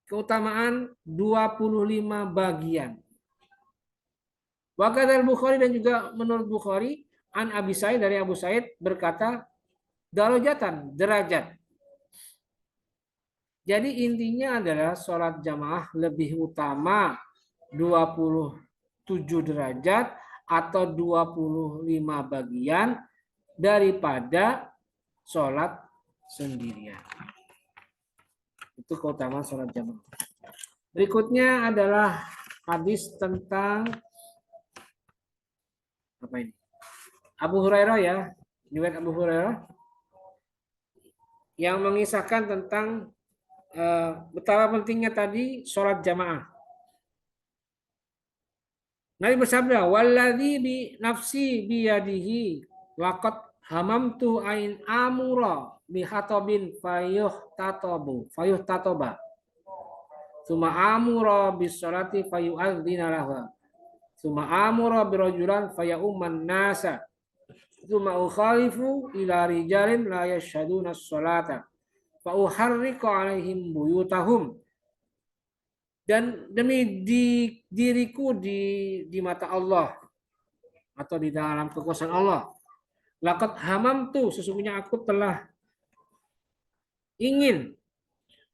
keutamaan 25 bagian. Wa kadzal Bukhari dan juga menurut Bukhari an Abi Sa'id dari Abu Sa'id berkata darajatan derajat. Jadi intinya adalah sholat jamaah lebih utama 27 derajat atau 25 bagian daripada sholat sendirian. Itu keutamaan sholat jamaah. Berikutnya adalah hadis tentang apa ini? Abu Hurairah ya, riwayat Abu Hurairah yang mengisahkan tentang betapa pentingnya tadi sholat jamaah. Nabi bersabda, "Walladzi bi nafsi biyadihi laqad hamamtu ain amura bi hatabin fayuh tatoba. Suma amura bis salati fayu'adzina laha. Suma amura birajulan fayauman nasa. Suma ukhalifu ila rijalin la yashhaduna as-salata. Fa uharriqu alaihim buyutahum." Dan demi diriku di mata Allah atau di dalam kekuasaan Allah, laqad hamamtu, sesungguhnya aku telah ingin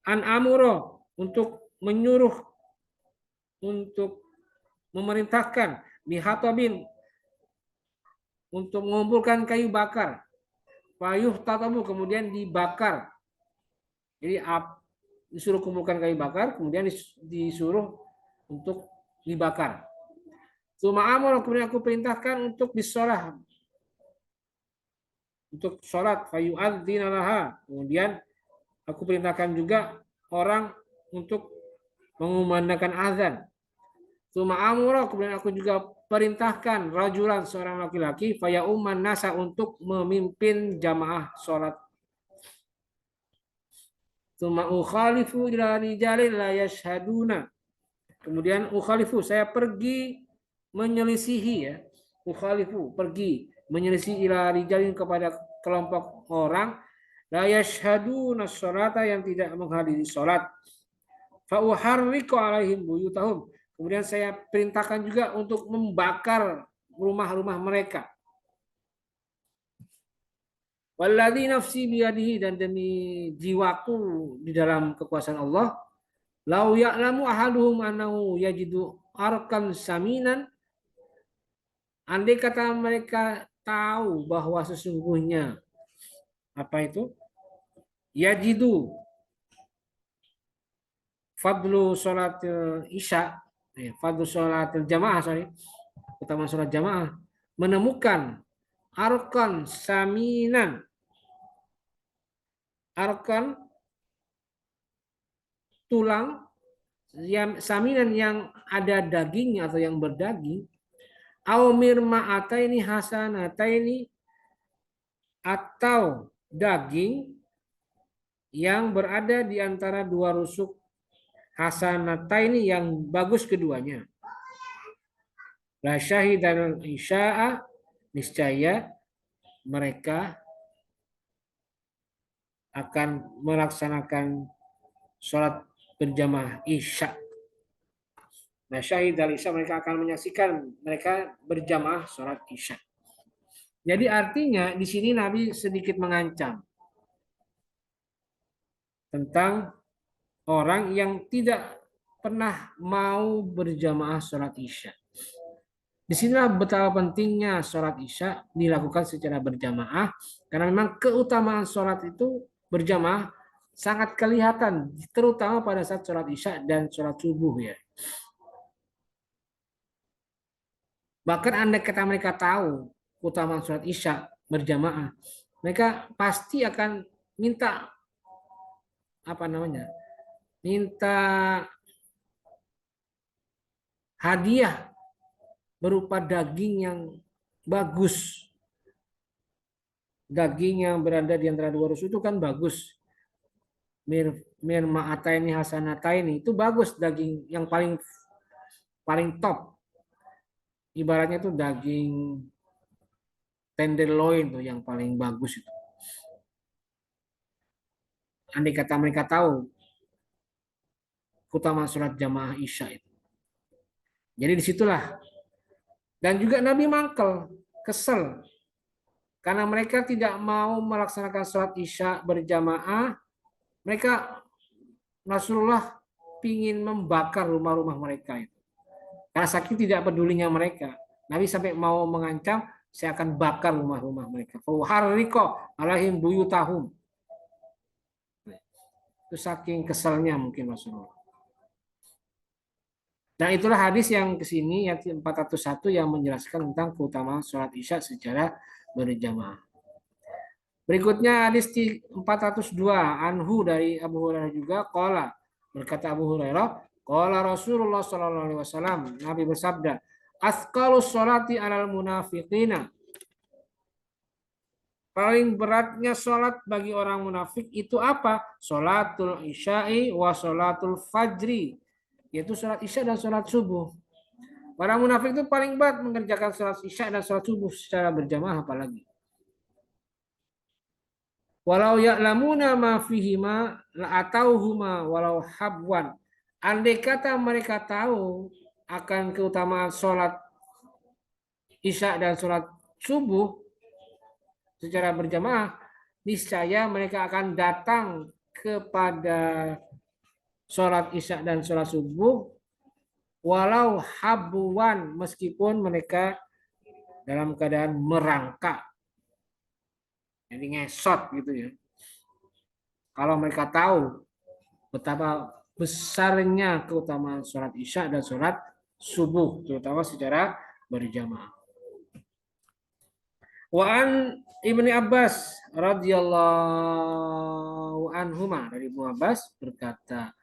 an amuro, untuk menyuruh, untuk memerintahkan bihatabin, untuk mengumpulkan kayu bakar, payuh tatamu, kemudian dibakar. Jadi disuruh kumpulkan kayu bakar, kemudian disuruh untuk dibakar. Suma amur, kemudian aku perintahkan untuk disolah, untuk sholat, fayu'adzina laha. Kemudian aku perintahkan juga orang untuk mengumandangkan azan. Suma amur, kemudian aku juga perintahkan rajulan, seorang laki-laki, fayauman nasa, untuk memimpin jamaah sholat. Suma ukhalifu ila rijalin la yashhaduna. Kemudian ukhalifu, saya pergi menyelisihi, ya. Ukhalifu, pergi menyelisih ila rijalin, kepada kelompok orang la yashhaduna sholata, yang tidak menghadiri sholat. Fa uharriqu alaihim buyutahum. Kemudian saya perintahkan juga untuk membakar rumah-rumah mereka. Walladzi nafsi biyadihi, dan demi jiwaku di dalam kekuasaan Allah, lau ya'lamu ahaduhum annahu yajidu arkan saminan, andai kata mereka tahu bahwa sesungguhnya apa itu yajidu fadlu sholatil isya, fadlu sholatil jamaah, utama sholat jamaah, menemukan arkan saminan, arkan tulang yang saminan, yang ada dagingnya atau yang berdaging, au mirma'ataini hasanataini, atau daging yang berada di antara dua rusuk hasanataini, yang bagus keduanya. La syahidan isya'a, niscaya mereka akan melaksanakan sholat berjamaah isya. Nah, syahid dari isya, mereka akan menyaksikan mereka berjamaah sholat isya. Jadi artinya di sini Nabi sedikit mengancam tentang orang yang tidak pernah mau berjamaah sholat isya. Disinilah betapa pentingnya sholat isya dilakukan secara berjamaah, karena memang keutamaan sholat itu berjamaah sangat kelihatan, terutama pada saat sholat isya dan sholat subuh, ya. Bahkan andai kata mereka tahu keutamaan sholat isya berjamaah, mereka pasti akan minta minta hadiah berupa daging yang bagus. Daging yang berada di antara dua rusuk itu kan bagus. Mirma'ataini hasanataini, itu bagus, daging yang paling top. Ibaratnya itu daging tenderloin tuh yang paling bagus itu. andai kata mereka tahu keutamaan sholat jamaah Isya itu. Jadi disitulah. Dan juga Nabi mangkel, kesel. Karena mereka tidak mau melaksanakan sholat Isya berjamaah, mereka Rasulullah ingin membakar rumah-rumah mereka itu. Karena saking tidak pedulinya mereka. Nabi sampai mau mengancam, saya akan bakar rumah-rumah mereka. Fauharriko alaihim buyutahum. Itu saking keselnya mungkin Rasulullah. Dan itulah hadis yang kesini yang 401 yang menjelaskan tentang keutamaan sholat Isya secara berjamaah. Berikutnya hadis 402 anhu dari Abu Hurairah juga qala, berkata Abu Hurairah, qala Rasulullah sallallahu alaihi wasallam, Nabi bersabda, asqalus sholati alal munafiqina. Paling beratnya sholat bagi orang munafik itu apa? Sholatul isya'i wa sholatul fajri, yaitu sholat isya dan sholat subuh. Orang munafik itu paling berat mengerjakan sholat isya dan sholat subuh secara berjamaah apalagi. Walau ya'lamuna ma fihima la'atauhuma walau habwan. Andai kata mereka tahu akan keutamaan sholat isya dan sholat subuh secara berjamaah, niscaya mereka akan datang kepada sholat isya dan sholat subuh walau habwan, meskipun mereka dalam keadaan merangkak. Jadi ngesot gitu ya. Kalau mereka tahu betapa besarnya keutamaan sholat isya dan sholat subuh, terutama secara berjamaah. Wa an Ibni Abbas radhiyallahu anhuma, dari Ibnu Abbas berkata,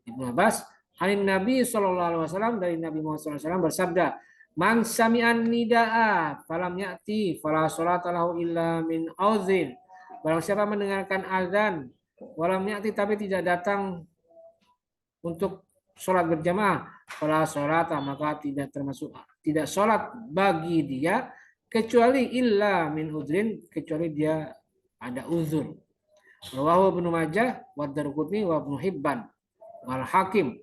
Ibnu Abbas, Anin Nabi sallallahu alaihi wasallam, dari Nabi Muhammad sallallahu alaihi wasallam bersabda, man sami'an nida'a falam ya'ti fala sholata lahu illa min auzin. Barang siapa mendengarkan azan walam ya'ti, tapi tidak datang untuk sholat berjamaah, fala sholata, maka tidak termasuk, tidak sholat bagi dia kecuali illa min udrin, kecuali dia ada uzur. Rawahu Ibnu Majah wa Darqutni wa Ibnu Hibban wal Hakim.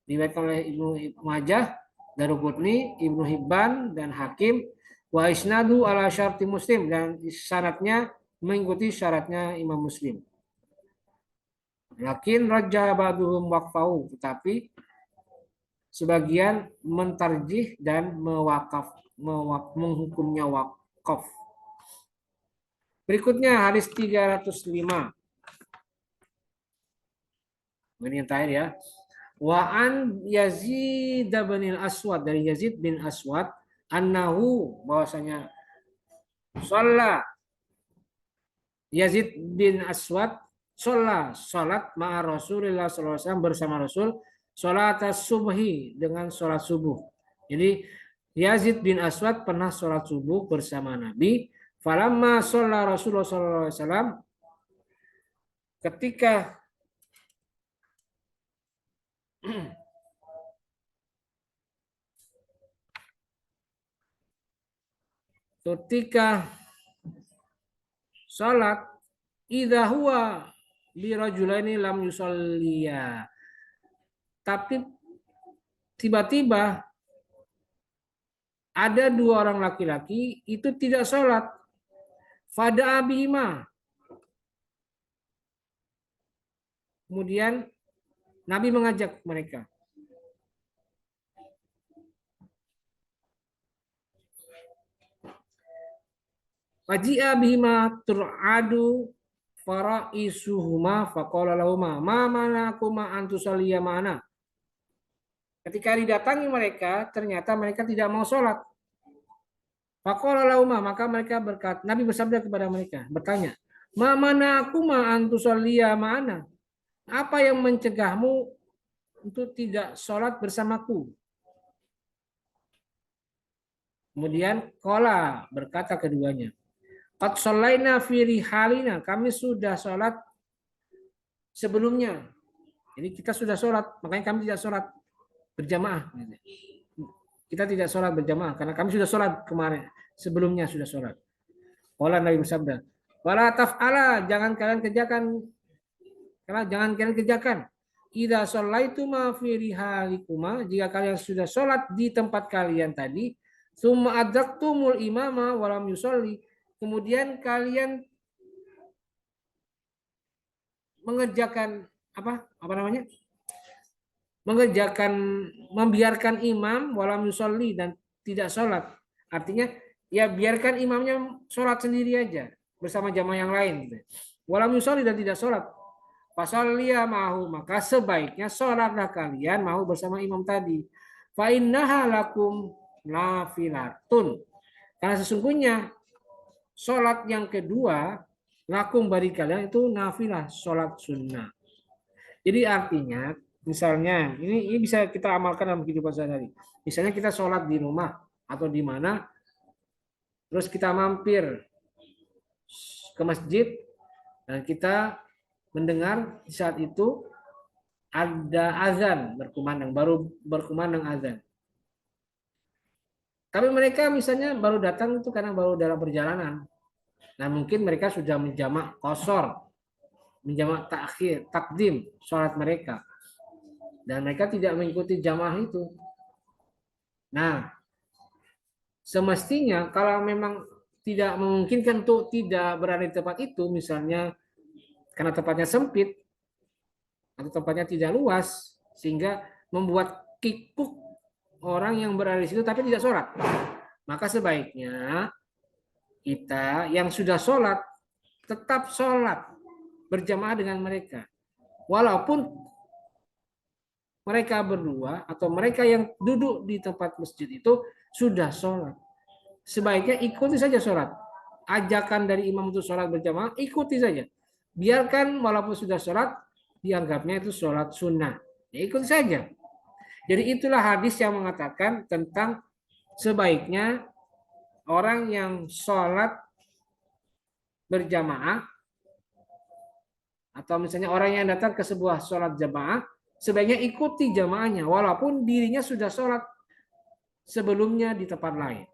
Diriwayatkan oleh Ibnu Majah, Darqutni, Ibnu Hibban dan Hakim. Wa isnadu ala syarti Muslim, dan syaratnya mengikuti syaratnya Imam Muslim. Lakin rajah ba'duhum waqfahu, tetapi sebagian mentarjih dan menghukumnya wakaf. Berikutnya hadis 305. Ini yang terakhir ya. Wa an Yazid bin Aswad, dari Yazid bin Aswad, annahu, bahwasanya shalla, Yazid bin Aswad salat ma'a Rasulullah sallallahu alaihi wasallam, bersama Rasul, salat subhi, dengan salat subuh. Jadi Yazid bin Aswad pernah salat subuh bersama Nabi. Falamma shalla Rasulullah sallallahu alaihi wasallam, ketika salat, idza huwa bi rajulaini lam yusalliya, tapi tiba-tiba ada dua orang laki-laki itu tidak sholat. Fada abihima, kemudian Nabi mengajak mereka. Waji'a bihima tur'adu fara'isuhuma faqala lahuma ma manakuma antusalliya ma'ana. Ketika didatangi mereka, ternyata mereka tidak mau sholat. Faqala lahuma, maka mereka berkata, Nabi bersabda kepada mereka, bertanya, ma manakuma antusalliya ma'ana. Apa yang mencegahmu untuk tidak sholat bersamaku? Kemudian qala, berkata keduanya, qad shallaina fi rihalina, kami sudah sholat sebelumnya. Jadi kita sudah sholat, makanya kami tidak sholat berjamaah. Kita tidak sholat berjamaah karena kami sudah sholat kemarin, sebelumnya sudah sholat. Qala, Nabi bersabda, wala taf'ala, jangan kalian kerjakan Karena jangan kalian kerjakan. Idza shallaituma fi rihalikuma, jika kalian sudah sholat di tempat kalian tadi, summa adraktumul imama walam yusolli, kemudian kalian mengerjakan apa namanya? Mengerjakan, membiarkan imam walam yusolli, dan tidak sholat. Artinya ya biarkan imamnya sholat sendiri aja bersama jamaah yang lain gitu. Walam yusolli, dan tidak sholat. Fasalliya mahu, maka sebaiknya sholatlah kalian mau bersama imam tadi. Fa innaha lakum nafilatun, karena sesungguhnya sholat yang kedua lakum bagi kalian itu nafilah, sholat sunnah. Jadi artinya misalnya ini bisa kita amalkan dalam kehidupan sehari-hari. Misalnya kita sholat di rumah atau di mana, terus kita mampir ke masjid dan kita mendengar di saat itu ada azan berkumandang, baru berkumandang azan. Tapi mereka misalnya baru datang itu karena baru dalam perjalanan. Nah mungkin mereka sudah menjamak qashar, menjamak takhir, takdim sholat mereka. Dan mereka tidak mengikuti jamaah itu. Nah, semestinya kalau memang tidak memungkinkan untuk tidak berada di tempat itu, misalnya karena tempatnya sempit atau tempatnya tidak luas, sehingga membuat kikuk orang yang berada di situ tapi tidak sholat, maka sebaiknya kita yang sudah sholat tetap sholat berjamaah dengan mereka, walaupun mereka berdua atau mereka yang duduk di tempat masjid itu sudah sholat. Sebaiknya ikuti saja sholat. Ajakan dari imam untuk sholat berjamaah, ikuti saja. Biarkan walaupun sudah sholat, dianggapnya itu sholat sunnah. Ya, ikuti saja. Jadi itulah hadis yang mengatakan tentang sebaiknya orang yang sholat berjamaah, atau misalnya orang yang datang ke sebuah sholat jamaah, sebaiknya ikuti jamaahnya walaupun dirinya sudah sholat sebelumnya di tempat lain.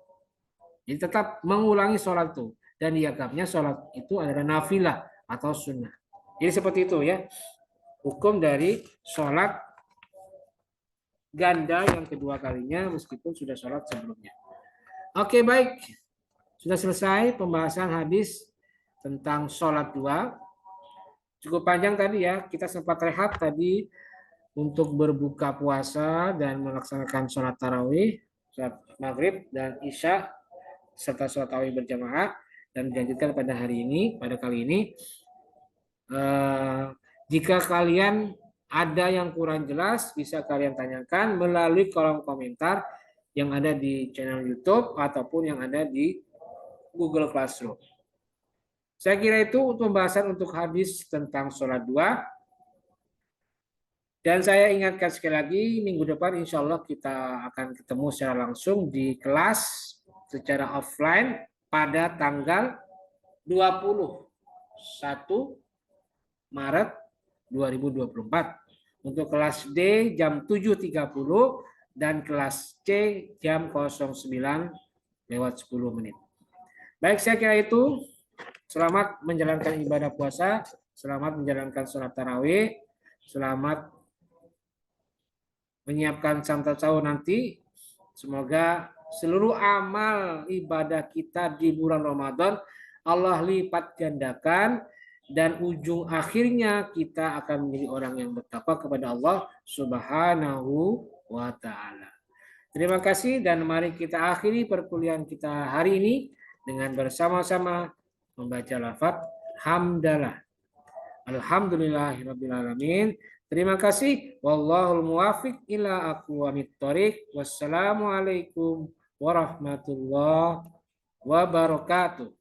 Jadi tetap mengulangi sholat itu, dan dianggapnya sholat itu adalah nafilah atau sunnah. Jadi seperti itu ya hukum dari sholat ganda yang kedua kalinya meskipun sudah sholat sebelumnya. Oke, baik, sudah selesai pembahasan hadis tentang sholat dua. Cukup panjang tadi ya, kita sempat rehat tadi untuk berbuka puasa dan melaksanakan sholat tarawih, sholat maghrib dan isya, serta sholat tarawih berjamaah, dan dilanjutkan pada hari ini, pada kali ini. Jika kalian ada yang kurang jelas, bisa kalian tanyakan melalui kolom komentar yang ada di channel YouTube ataupun yang ada di Google Classroom. Saya kira itu pembahasan untuk hadis tentang sholat dua. Dan saya ingatkan sekali lagi, minggu depan insya Allah kita akan ketemu secara langsung di kelas secara offline pada tanggal 21 Maret 2024. Untuk kelas D jam 7.30 dan kelas C jam 09:10. Baik, saya kira itu. Selamat menjalankan ibadah puasa, selamat menjalankan sholat tarawih, selamat menyiapkan santap sahur nanti. Semoga seluruh amal ibadah kita di bulan Ramadan Allah lipat gandakan, dan ujung akhirnya kita akan menjadi orang yang bertakwa kepada Allah Subhanahu wa Ta'ala. Terima kasih, dan mari kita akhiri perkuliahan kita hari ini dengan bersama-sama membaca lafaz hamdalah. Alhamdulillahirabbil alamin. Terima kasih. Wallahul muwaffiq ila aqwamit thoriq. Wassalamualaikum warahmatullahi wabarakatuh.